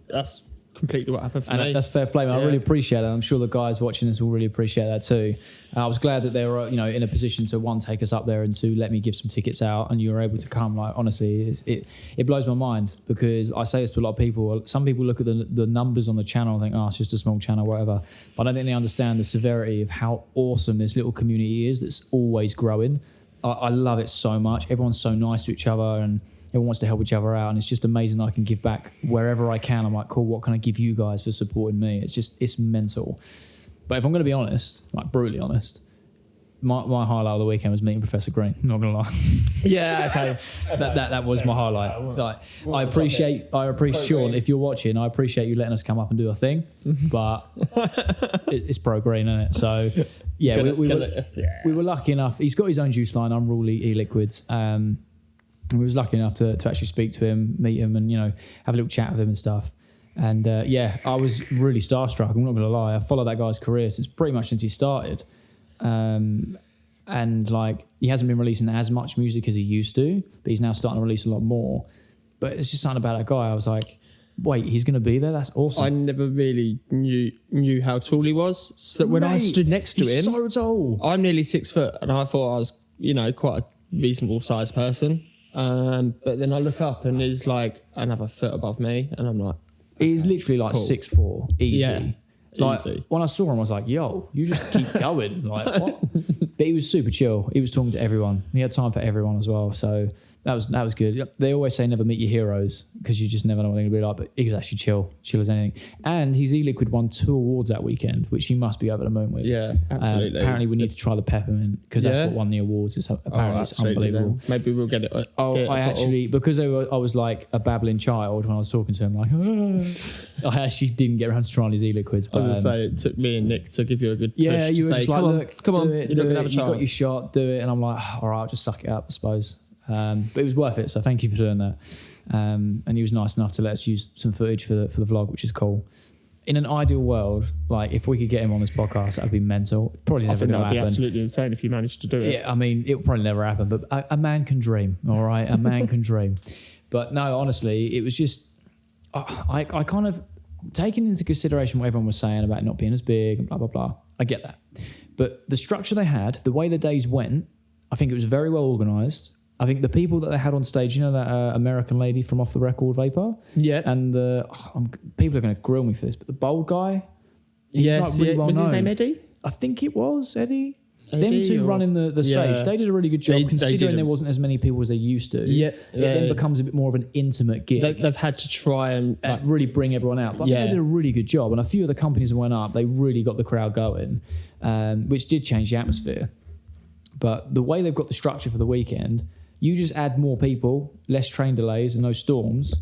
that's completely what happened for me. That's fair play, man. I really appreciate that. I'm sure the guys watching this will really appreciate that too. I was glad that they were, in a position to, one, take us up there, and two, let me give some tickets out, and you were able to come. Like, honestly, it blows my mind, because I say this to a lot of people. Some people look at the numbers on the channel and think, oh, it's just a small channel, whatever. But I don't think they understand the severity of how awesome this little community is that's always growing. I love it so much. Everyone's so nice to each other, and everyone wants to help each other out, and it's just amazing that I can give back wherever I can. I'm like, cool, what can I give you guys for supporting me? It's mental. But if I'm going to be honest, like brutally honest, my highlight of the weekend was meeting Professor Green. I'm not going to lie. Yeah, okay. that was my highlight. Like, I appreciate Sean, if you're watching, I appreciate you letting us come up and do our thing, but it's Pro Green, isn't it? So yeah, we were lucky enough. He's got his own juice line, Unruly e-liquids. And we was lucky enough to actually speak to him, meet him, and have a little chat with him and stuff. And I was really starstruck. I'm not going to lie. I followed that guy's career since he started. And like, he hasn't been releasing as much music as he used to, but he's now starting to release a lot more. But it's just something about that guy. I was like, wait, he's going to be there? That's awesome. I never really knew how tall he was. So that when I stood next to him, he's so tall. I'm nearly 6 foot, and I thought I was, quite a reasonable sized person. But then I look up and he's like another foot above me, and I'm like, he's literally like 6'4", easy. Yeah. Like, easy. when I saw him, I was like, yo, you just keep going. Like, what? But he was super chill. He was talking to everyone. He had time for everyone as well. So that was good. They always say never meet your heroes, because you just never know what they're going to be like. But he was actually chill as anything. And his e-liquid won 2 awards that weekend, which he must be over the moon with. Yeah, absolutely. Apparently, we need to try the peppermint, because that's what won the awards. Apparently, it's unbelievable. Then. Maybe we'll get it. Because I was like a babbling child when I was talking to him, like, I actually didn't get around to trying his e-liquids. But, I was going to say, it took me and Nick to give you a good push. Yeah, you were just like, look, come on, you got your shot, do it. And I'm like, all right, I'll just suck it up, I suppose. But it was worth it, so thank you for doing that. And he was nice enough to let us use some footage for the vlog, which is cool. In an ideal world, like, if we could get him on this podcast, that would be mental. Probably never going to happen. That'd be absolutely insane if you managed to do it. Yeah, I mean, it will probably never happen, but a man can dream, all right? A man can dream. But no, honestly, it was just, I kind of, taking into consideration what everyone was saying about not being as big and blah, blah, blah, I get that. But the structure they had, the way the days went, I think it was very well organised. I think the people that they had on stage, that American lady from Off the Record, Vapor? Yeah. And people are going to grill me for this, but the bald guy, he's not really well known. Was his name Eddie? I think it was Eddie. Them two running the stage, they did a really good job, considering there wasn't as many people as they used to. Yeah. It then becomes a bit more of an intimate gig. They've had to try and really bring everyone out. But I think they did a really good job. And a few of the companies that went up, they really got the crowd going, which did change the atmosphere. But the way they've got the structure for the weekend, you just add more people, less train delays, and no storms.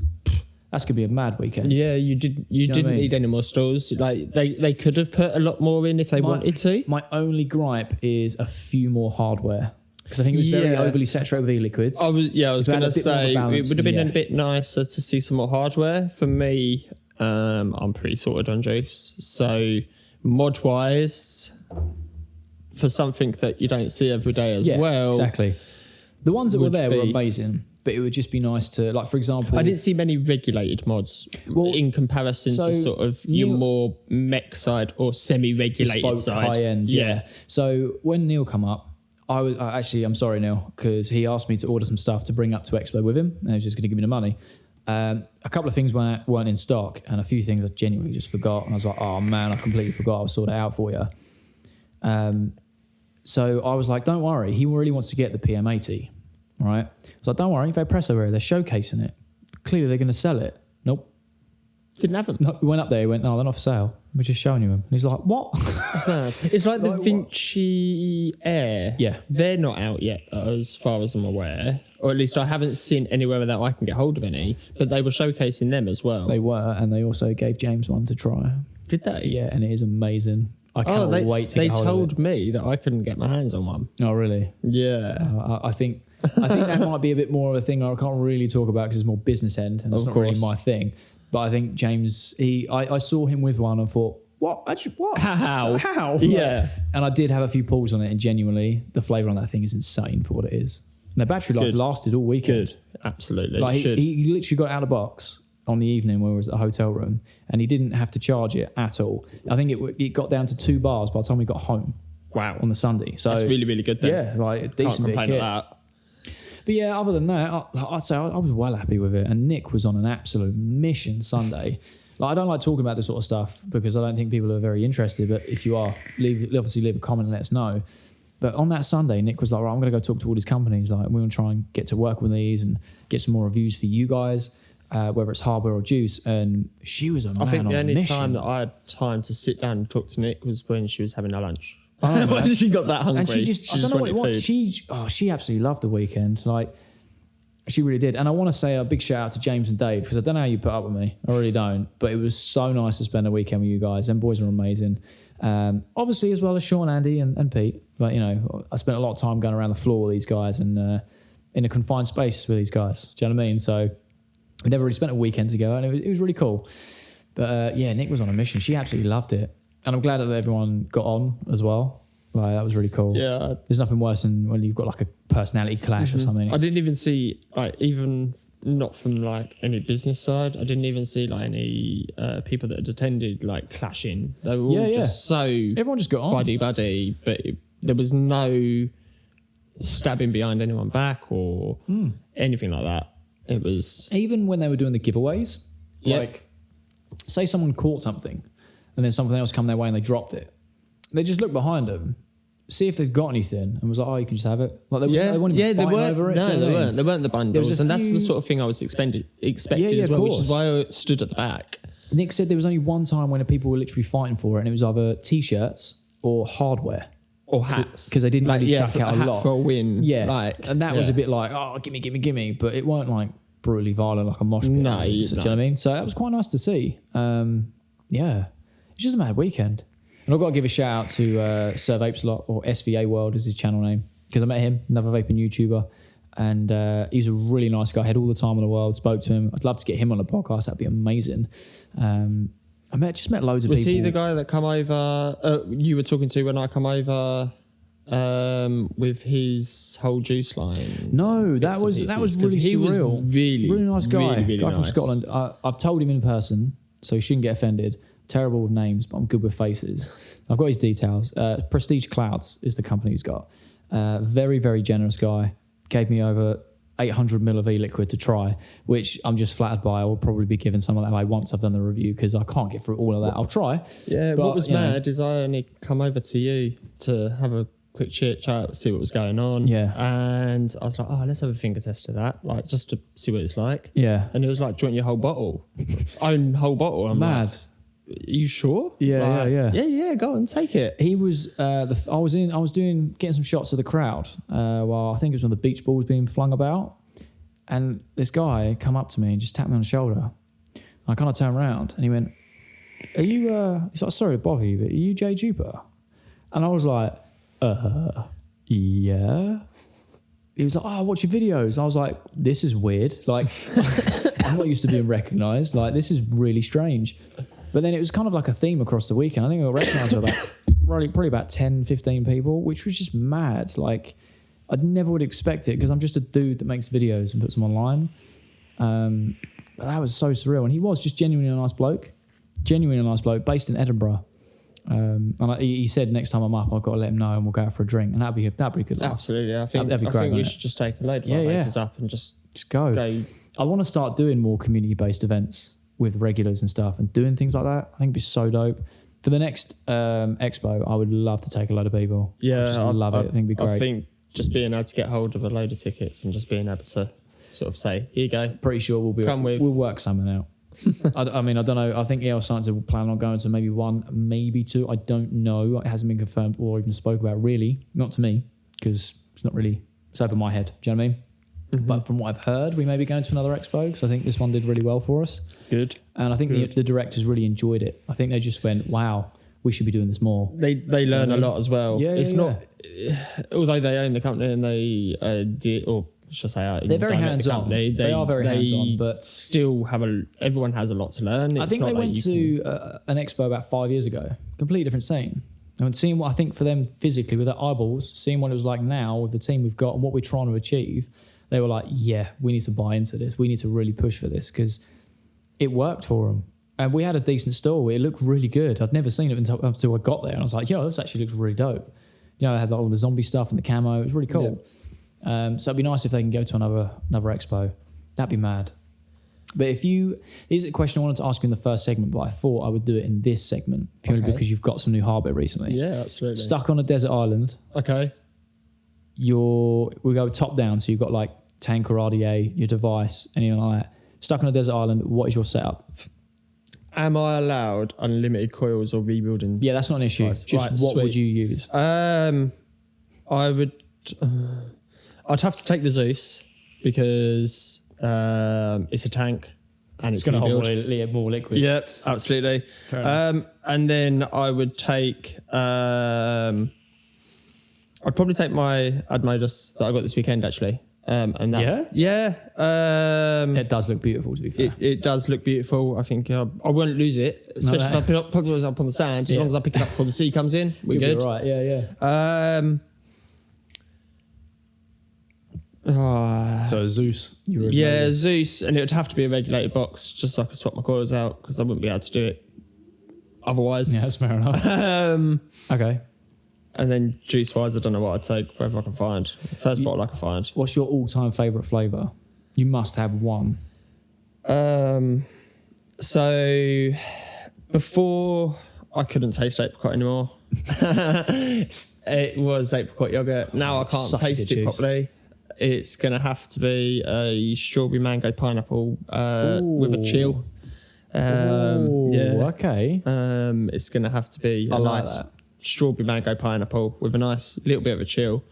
That's gonna be a mad weekend. Yeah, you didn't need any more stalls. Like they could have put a lot more in if they wanted to. My only gripe is a few more hardware, because I think it was very overly saturated with e-liquids. I was going to say it would have been a bit nicer to see some more hardware. For me, I'm pretty sorted on juice. So mod wise, for something that you don't see every day as well. Exactly. The ones that were there were amazing, but it would just be nice to, like, for example, I didn't see many regulated mods in comparison to sort of your more mech side or semi-regulated side. High end, yeah. So when Neil come up, I'm sorry, Neil, because he asked me to order some stuff to bring up to Expo with him, and he was just going to give me the money. A couple of things weren't in stock, and a few things I genuinely just forgot, and I was like, oh man, I completely forgot. I'll sort it out for you. So I was like, don't worry, he really wants to get the PM80. All right. So don't worry, Vaperesso, they're showcasing it. Clearly they're going to sell it. Nope. Didn't have them. No, we went up there, he went, no, they're not for sale. We're just showing you them. And he's like, what? That's mad. It's like the Vinci Air. Yeah. They're not out yet, as far as I'm aware. Or at least I haven't seen anywhere that I can get hold of any. But they were showcasing them as well. They were, and they also gave James one to try. Did they? Yeah, and it is amazing. I can't wait to get hold of it. They told me that I couldn't get my hands on one. Oh, really? Yeah. I think that might be a bit more of a thing I can't really talk about because it's more business end and it's not really my thing. But I think James, I saw him with one and thought, what? Actually, what? How? Yeah. And I did have a few pulls on it, and genuinely, the flavour on that thing is insane for what it is. And the battery life lasted all weekend. Good, absolutely. Like he literally got out of the box on the evening when we was at the hotel room, and he didn't have to charge it at all. I think it got down to 2 bars by the time we got home. Wow. On the Sunday. So that's really, really good then. Yeah, like a decent Can't bit of complain kit. at that. But yeah, other than that, I'd say I was well happy with it. And Nick was on an absolute mission Sunday. Like, I don't like talking about this sort of stuff because I don't think people are very interested. But if you are, obviously leave a comment and let us know. But on that Sunday, Nick was like, right, I'm going to go talk to all these companies. Like, we're going to try and get to work with these and get some more reviews for you guys, whether it's hardware or juice. And she was a man on a mission. I think the only time that I had time to sit down and talk to Nick was when she was having her lunch. Oh, when she got that hungry. And I don't know what it was. She absolutely loved the weekend. Like, she really did. And I want to say a big shout out to James and Dave, because I don't know how you put up with me. I really don't. But it was so nice to spend a weekend with you guys. Them boys are amazing. Obviously, as well as Sean, Andy, and Pete. But, you know, I spent a lot of time going around the floor with these guys and in a confined space with these guys. Do you know what I mean? So we never really spent a weekend together, and it was really cool. But, yeah, Nick was on a mission. She absolutely loved it. And I'm glad that everyone got on as well. Like, that was really cool. Yeah. There's nothing worse than when you've got like a personality clash or something. I didn't even see, like, even not from like any business side, I didn't even see like any people that had attended like clashing. They were all just so everyone just got on buddy, but there was no stabbing behind anyone back or anything like that. It was even when they were doing the giveaways. Like, say someone caught something and then something else come their way and they dropped it. They just looked behind them, see if they've got anything, and was like, "Oh, you can just have it." Like, they weren't even fighting over it. No, they weren't. They weren't the bundles, and that's the sort of thing I was expected as well, which is why I stood at the back. Nick said there was only one time when people were literally fighting for it, and it was either t-shirts or hardware. Or hats. Because they didn't really chuck out a lot. For a win. Yeah. And that was a bit like, oh, gimme. But it weren't like brutally violent like a mosh pit. No. Do you know what I mean? So that was quite nice to see. It's just a mad weekend. And I've got to give a shout out to Sir Vapeslot, or SVAworld is his channel name, because I met him, another vaping YouTuber. And he's a really nice guy. I had all the time in the world, spoke to him. I'd love to get him on the podcast. That'd be amazing. I just met loads of people. Was he the guy that come over, you were talking to when I come over with his whole juice line? No, that was really he surreal. Was really nice guy. Really guy nice. from Scotland. I've told him in person, so he shouldn't get offended. Terrible with names, but I'm good with faces. I've got his details. Prestige Clouds is the company he's got. Very, very generous guy. Gave me over 800 ml of e-liquid to try, which I'm just flattered by. I will probably be giving some of that away once I've done the review, because I can't get through all of that. I'll try. Yeah, but, what was mad is I only come over to you to have a quick chit chat, see what was going on. Yeah. And I was like, let's have a finger test of that, like just to see what it's like. Yeah. And it was like, do you want your whole bottle? Own whole bottle. I'm mad. Like, are you sure? Yeah. Yeah, go on, take it. He was, I was getting some shots of the crowd while I think it was when the beach ball was being flung about. And this guy come up to me and just tapped me on the shoulder. I kind of turned around and he went, are you, he's like, sorry to bother you, but are you Jay Jupiter? And I was like, yeah. He was like, I watch your videos. I was like, this is weird. Like, I'm not used to being recognised. Like, this is really strange. But then it was kind of like a theme across the weekend. I think I got recognised by probably about 10, 15 people, which was just mad. Like, I never would expect it, because I'm just a dude that makes videos and puts them online. But that was so surreal. And he was just genuinely a nice bloke. Based in Edinburgh. And he said next time I'm up, I've got to let him know and we'll go out for a drink. And that'd be a good laugh. Absolutely. I think we should just take a load of our vapors up and just go. I want to start doing more community-based events with regulars and stuff and doing things like that. I think it'd be so dope. For the next expo, I would love to take a load of people. Yeah, I love it. I think it'd be great. I think just being able to get hold of a load of tickets and just being able to sort of say, here you go. Pretty sure we'll work something out. I mean, I don't know. I think EL Science will plan on going to maybe 1, maybe 2. I don't know. It hasn't been confirmed or even spoke about, really. Not to me, because it's over my head. Do you know what I mean? Mm-hmm. But from what I've heard, we may be going to another expo, because I think this one did really well for us. Good. And I think the directors really enjoyed it. I think they just went, wow, we should be doing this more. They learn a lot as well. Yeah, it's not, although they own the company and they did, or should I say, they're very hands-on. They are very hands-on, but still everyone has a lot to learn. I think they went to an expo about 5 years ago. Completely different scene. And seeing what I think for them physically with their eyeballs, seeing what it was like now with the team we've got and what we're trying to achieve, they were like, yeah, we need to buy into this. We need to really push for this because it worked for them. And we had a decent stall. It looked really good. I'd never seen it until I got there. And I was like, yo, this actually looks really dope. You know, I had all the zombie stuff and the camo. It was really cool. Yeah. So it'd be nice if they can go to another expo. That'd be mad. But this is a question I wanted to ask you in the first segment, but I thought I would do it in this segment purely because you've got some new hardware recently. Yeah, absolutely. Stuck on a desert island. Okay. We go top down, so you've got like tank or RDA, your device, anything like that. Stuck on a desert island, what is your setup? Am I allowed unlimited coils or rebuilding? Yeah, that's not an issue. Just right, what would you use? I'd have to take the Zeus because it's a tank and it's going to hold more liquid. Yep, absolutely. And then I would take I'd probably take my Admodus that I got this weekend actually. And that, it does look beautiful, to be fair. It does look beautiful. I think I won't lose it, especially if I put it up on the sand. As long as I pick it up before the sea comes in, we're good. Right, yeah. So Zeus. Zeus, and it would have to be a regulated box just so I could swap my coils out because I wouldn't be able to do it otherwise. Yeah, that's fair enough. Okay. And then juice-wise, I don't know what I'd take, whatever I can find. First bottle I can find. What's your all-time favourite flavour? You must have one. So before I couldn't taste apricot anymore. It was apricot yogurt. Now I can't taste it properly. It's going to have to be a strawberry mango pineapple with a chill. Okay. It's going to have to be that. Strawberry mango pineapple with a nice little bit of a chill,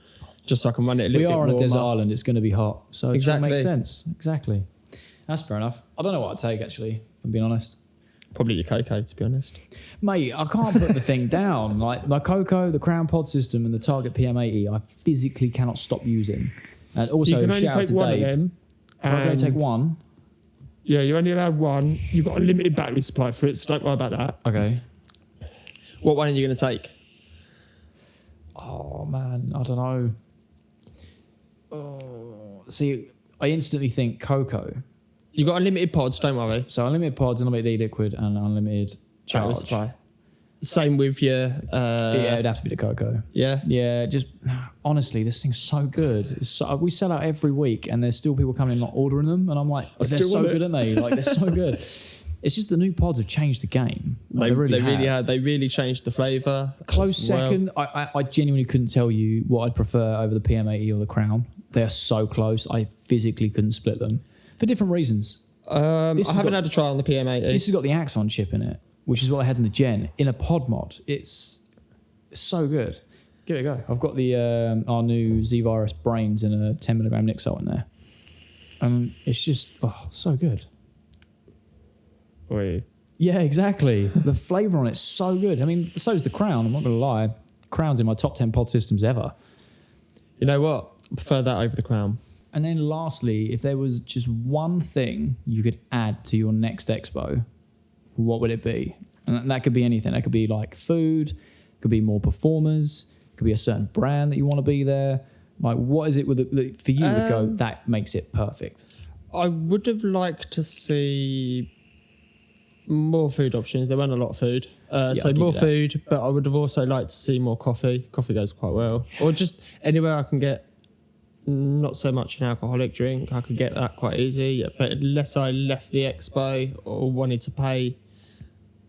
just so I can run it a little bit warmer. We are on a desert island. It's going to be hot, so it makes sense. Exactly. That's fair enough. I don't know what I'd take actually, if I'm being honest. Probably your cocoa, to be honest. Mate, I can't put the thing down. Like my cocoa, the Crown Pod system, and the Target PM80, I physically cannot stop using. And also, so you can only take one Dave. of them. If I'm going to take one. Yeah, you're only allowed one. You've got a limited battery supply for it, so don't worry about that. Okay. What one are you going to take? Oh man, I don't know. See, I instantly think cocoa. You got unlimited pods, don't worry. So unlimited pods, unlimited e-liquid, and unlimited charge. Supply. Same with your... yeah, it'd have to be the cocoa. Yeah? Yeah, just... Honestly, this thing's so good. We sell out every week, and there's still people coming in not ordering them, and I'm like, they're so good, aren't they? Like, they're so good. It's just the new pods have changed the game. Like, they really have. They really changed the flavour. Close second, I genuinely couldn't tell you what I'd prefer over the PM80 or the Crown. They are so close. I physically couldn't split them for different reasons. I haven't had a try on the PM80. This has got the Axon chip in it, which is what I had in the Gen, in a pod mod. It's so good. Give it a go. I've got the our new Z-Virus brains in a 10 milligram Nixol in there. It's just so good. Wait. Yeah, exactly. The flavour on it's so good. I mean, so is the Crown. I'm not going to lie. Crown's in my top 10 pod systems ever. You know what? I prefer that over the Crown. And then lastly, if there was just one thing you could add to your next expo, what would it be? And that could be anything. That could be like food, could be more performers, could be a certain brand that you want to be there. Like, what is it for you would go, that makes it perfect? I would have liked to see more food options. There weren't a lot of food. So more food, but I would have also liked to see more coffee. Coffee goes quite well. Or just anywhere I can get not so much an alcoholic drink. I could get that quite easy. But unless I left the expo or wanted to pay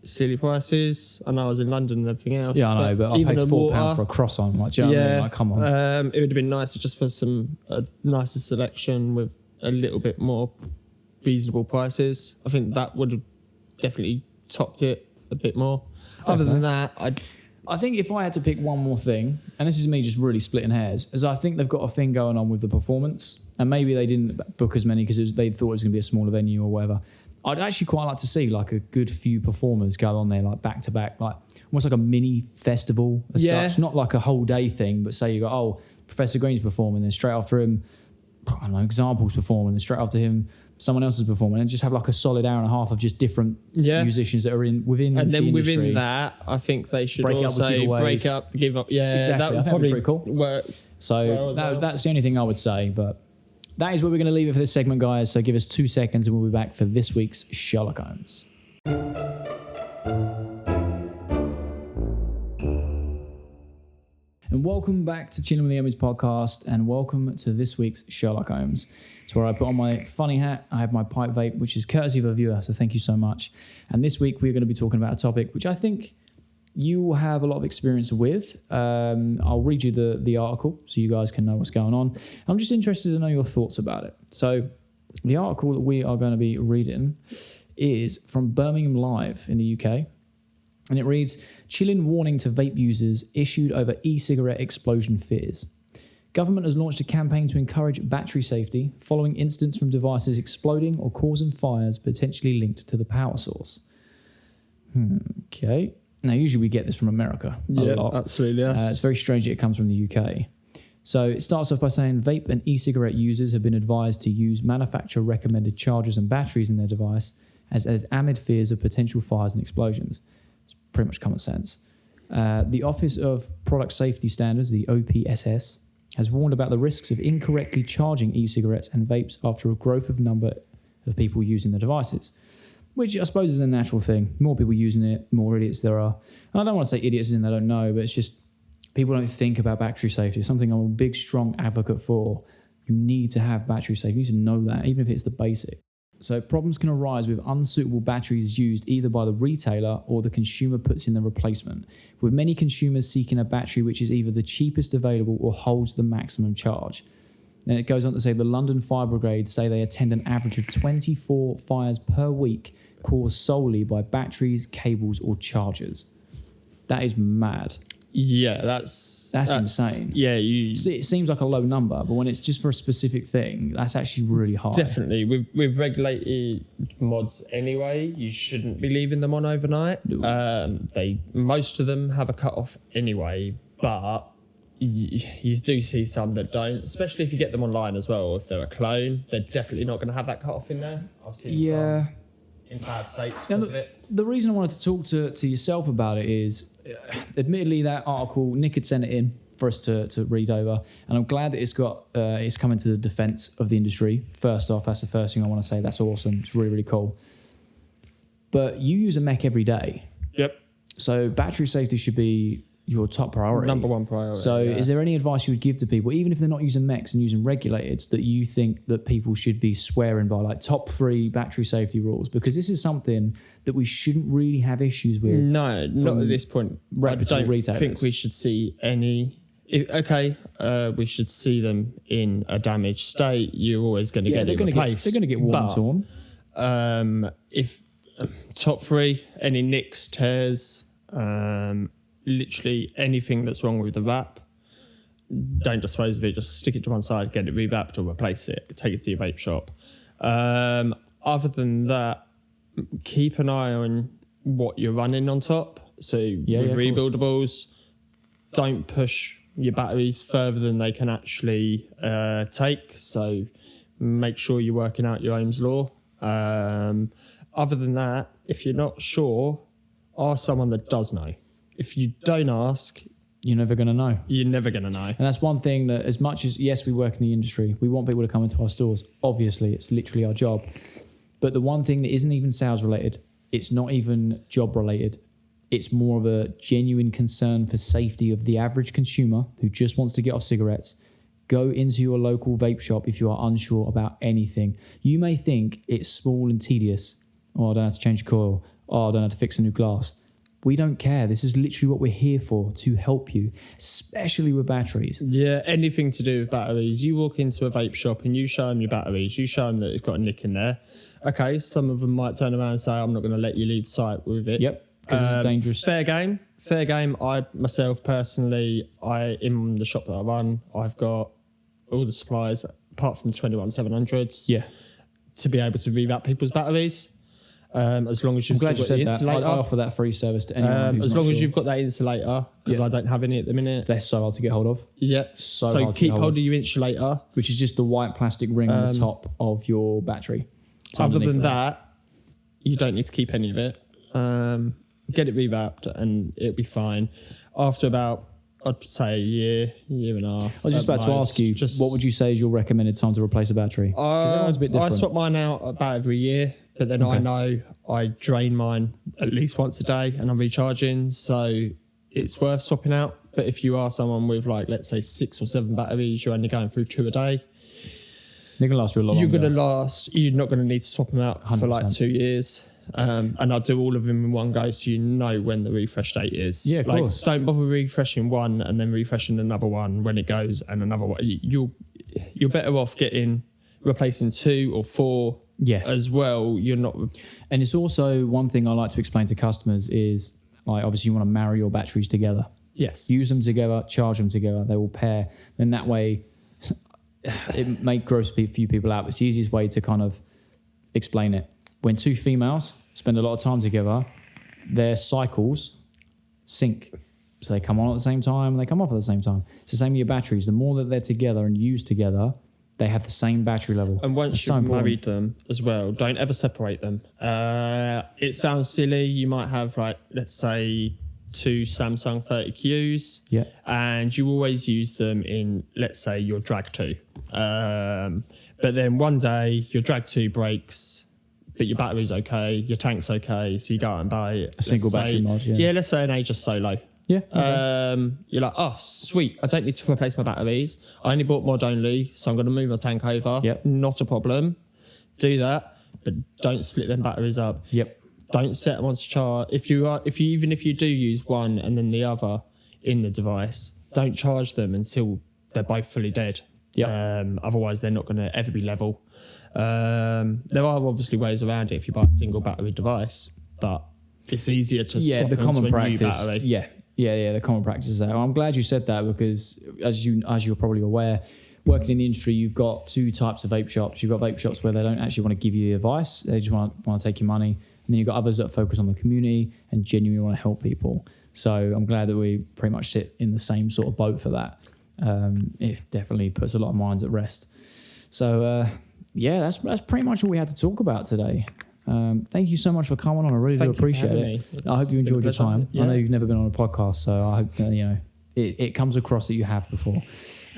silly prices, I know I was in London and everything else. Yeah, I know, but I paid £4 for a croissant. Like, do you know what I mean? Like, come on. It would have been nicer just for some nicer selection with a little bit more reasonable prices. I think that would have definitely topped it a bit more. Other than that, I think if I had to pick one more thing, and this is me just really splitting hairs, is I think they've got a thing going on with the performance, and maybe they didn't book as many because they thought it was going to be a smaller venue or whatever. I'd actually quite like to see like a good few performers go on there like back to back, like almost like a mini festival as such. Not like a whole day thing, but say you go, Professor Green's performing, then straight after him, I don't know, Example's performing, then straight after him, someone else's performance and just have like a solid hour and a half of just different musicians that are within and then the industry. within that, I think they should break break up, give up. Yeah, exactly. that would probably be pretty cool. work. So that's the only thing I would say. But that is where we're going to leave it for this segment, guys. So give us 2 seconds and we'll be back for this week's Sherlock Holmes. And welcome back to Chilling with the Ohmies Podcast, and welcome to this week's Sherlock Holmes. It's where I put on my funny hat. I have my pipe vape, which is courtesy of a viewer, so thank you so much. And this week we're going to be talking about a topic which I think you will have a lot of experience with. I'll read you the article so you guys can know what's going on. I'm just interested to know your thoughts about it. So the article that we are going to be reading is from Birmingham Live in the UK. And it reads, chilling warning to vape users issued over e-cigarette explosion fears. Government has launched a campaign to encourage battery safety following incidents from devices exploding or causing fires potentially linked to the power source. Okay. Now, usually we get this from America a lot. Absolutely, yes. It's very strange that it comes from the UK. So it starts off by saying vape and e-cigarette users have been advised to use manufacturer-recommended chargers and batteries in their device as amid fears of potential fires and explosions. Pretty much common sense. The Office of Product Safety Standards, the OPSS, has warned about the risks of incorrectly charging e-cigarettes and vapes after a growth of number of people using the devices, which I suppose is a natural thing. More people using it, more idiots there are. And I don't want to say idiots as in they don't know, but it's just people don't think about battery safety. It's something I'm a big, strong advocate for. You need to have battery safety. You need to know that, even if it's the basic. So problems can arise with unsuitable batteries used either by the retailer or the consumer puts in the replacement, with many consumers seeking a battery which is either the cheapest available or holds the maximum charge. Then it goes on to say the London Fire Brigade say they attend an average of 24 fires per week caused solely by batteries, cables or chargers. That is mad. Yeah, that's insane. Yeah, it seems like a low number, but when it's just for a specific thing, that's actually really high. Definitely. With regulated mods anyway, you shouldn't be leaving them on overnight. No. Most of them have a cut-off anyway, but you do see some that don't, especially if you get them online as well. If they're a clone, they're definitely not going to have that cut-off in there. I've seen some in bad states because of it. The reason I wanted to talk to yourself about it is, admittedly, that article, Nick had sent it in for us to read over, and I'm glad that it's coming to the defense of the industry. First off, that's the first thing I want to say. That's awesome. It's really, really cool. But you use a mech every day. Yep. So battery safety should be your top priority. Number one priority. So is there any advice you would give to people, even if they're not using mechs and using regulateds, that you think that people should be swearing by, like top 3 battery safety rules? Because this is something that we shouldn't really have issues with. No, not at this point. I don't retailers. think we should see any. We should see them in a damaged state. You're always going to get it replaced. They're going to get worn and torn. If top 3, any nicks, tears, literally anything that's wrong with the VAP, don't dispose of it. Just stick it to one side, get it revapped or replace it. Take it to your vape shop. Other than that, keep an eye on what you're running on top. So with rebuildables, don't push your batteries further than they can actually take. So make sure you're working out your Ohm's law. Other than that, if you're not sure, ask someone that does know. If you don't ask, you're never going to know. You're never going to know. And that's one thing that, as much as, yes, we work in the industry, we want people to come into our stores. Obviously, it's literally our job. But the one thing that isn't even sales related, it's not even job related, it's more of a genuine concern for safety of the average consumer who just wants to get off cigarettes. Go into your local vape shop if you are unsure about anything. You may think it's small and tedious. Oh, I don't have to change a coil. Oh, I don't have to fix a new glass. We don't care. This is literally what we're here for, to help you, especially with batteries. Yeah, anything to do with batteries. You walk into a vape shop and you show them your batteries. You show them that it's got a nick in there. Okay, some of them might turn around and say, I'm not going to let you leave site with it. Yep, because it's dangerous. Fair game. Fair game. I, myself, personally, in the shop that I run, I've got all the supplies, apart from 21700s, to be able to revap people's batteries. As long as you've got the insulator. I offer that free service to anyone who's as long as you've got that insulator, because I don't have any at the minute. They're so hard to get hold of. Yep. So keep hold of your insulator. Which is just the white plastic ring on the top of your battery. Other than that, you don't need to keep any of it. Get it revaped and it'll be fine. After about, I'd say a year and a half. I was just about to ask you, what would you say is your recommended time to replace a battery? Because everyone's a bit different. I swap mine out about every year, but then I know I drain mine at least once a day and I'm recharging, so it's worth swapping out. But if you are someone with, like, let's say 6 or 7 batteries, you're only going through 2 a day. They're going to last you a lot longer. You're not going to need to swap them out 100%. For like 2 years. And I'll do all of them in one go so you know when the refresh date is. Yeah, of course. Don't bother refreshing one and then refreshing another one when it goes and another one. You're better off replacing 2 or 4 as well. You're not. And it's also one thing I like to explain to customers is, like, obviously you want to marry your batteries together. Yes. Use them together, charge them together. They will pair. Then that way, it may gross a few people out. But it's the easiest way to kind of explain it. When 2 females spend a lot of time together, their cycles sync. So they come on at the same time and they come off at the same time. It's the same with your batteries. The more that they're together and used together, they have the same battery level. And once you've married them as well, don't ever separate them. It sounds silly. You might have, like, let's say 2 Samsung 30Qs. Yeah. And you always use them in, let's say, your drag 2. But then one day your drag 2 breaks, but your battery's okay, your tank's okay, so you go out and buy a single battery mod. Yeah, let's say an Aegis Solo. Yeah. Okay. You're like, oh, sweet, I don't need to replace my batteries. I only bought mod only, so I'm going to move my tank over. Yep. Not a problem. Do that, but don't split them batteries up. Yep. Don't set them on to charge. If you do use one and then the other in the device, don't charge them until they're both fully dead. Yep. Otherwise, they're not going to ever be level. There are obviously ways around it if you buy a single battery device, but it's easier to swap the common into a new practice. battery. Yeah. The common practice is that. I'm glad you said that because, as you're probably aware, working in the industry, you've got 2 types of vape shops. You've got vape shops where they don't actually want to give you the advice; they just want to take your money. And then you've got others that focus on the community and genuinely want to help people. So I'm glad that we pretty much sit in the same sort of boat for that. It definitely puts a lot of minds at rest. So that's pretty much all we had to talk about today. Thank you so much for coming on. I really do appreciate it. I hope you enjoyed your time. Yeah. I know you've never been on a podcast, so I hope it comes across that you have before.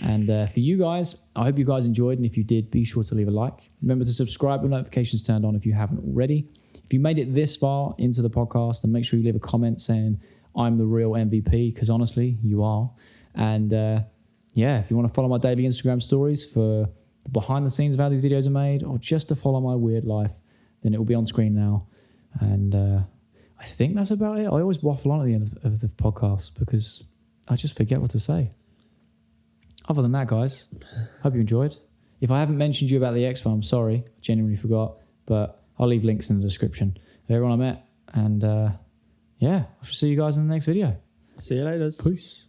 And for you guys, I hope you guys enjoyed. And if you did, be sure to leave a like. Remember to subscribe with notifications turned on if you haven't already. If you made it this far into the podcast, then make sure you leave a comment saying I'm the real MVP, because honestly, you are. And if you want to follow my daily Instagram stories for the behind the scenes of how these videos are made, or just to follow my weird life, then it will be on screen now. And I think that's about it. I always waffle on at the end of the podcast because I just forget what to say. Other than that, guys, hope you enjoyed. If I haven't mentioned you about the expo, I'm sorry. I genuinely forgot. But I'll leave links in the description of everyone I met. And I shall see you guys in the next video. See you later. Peace.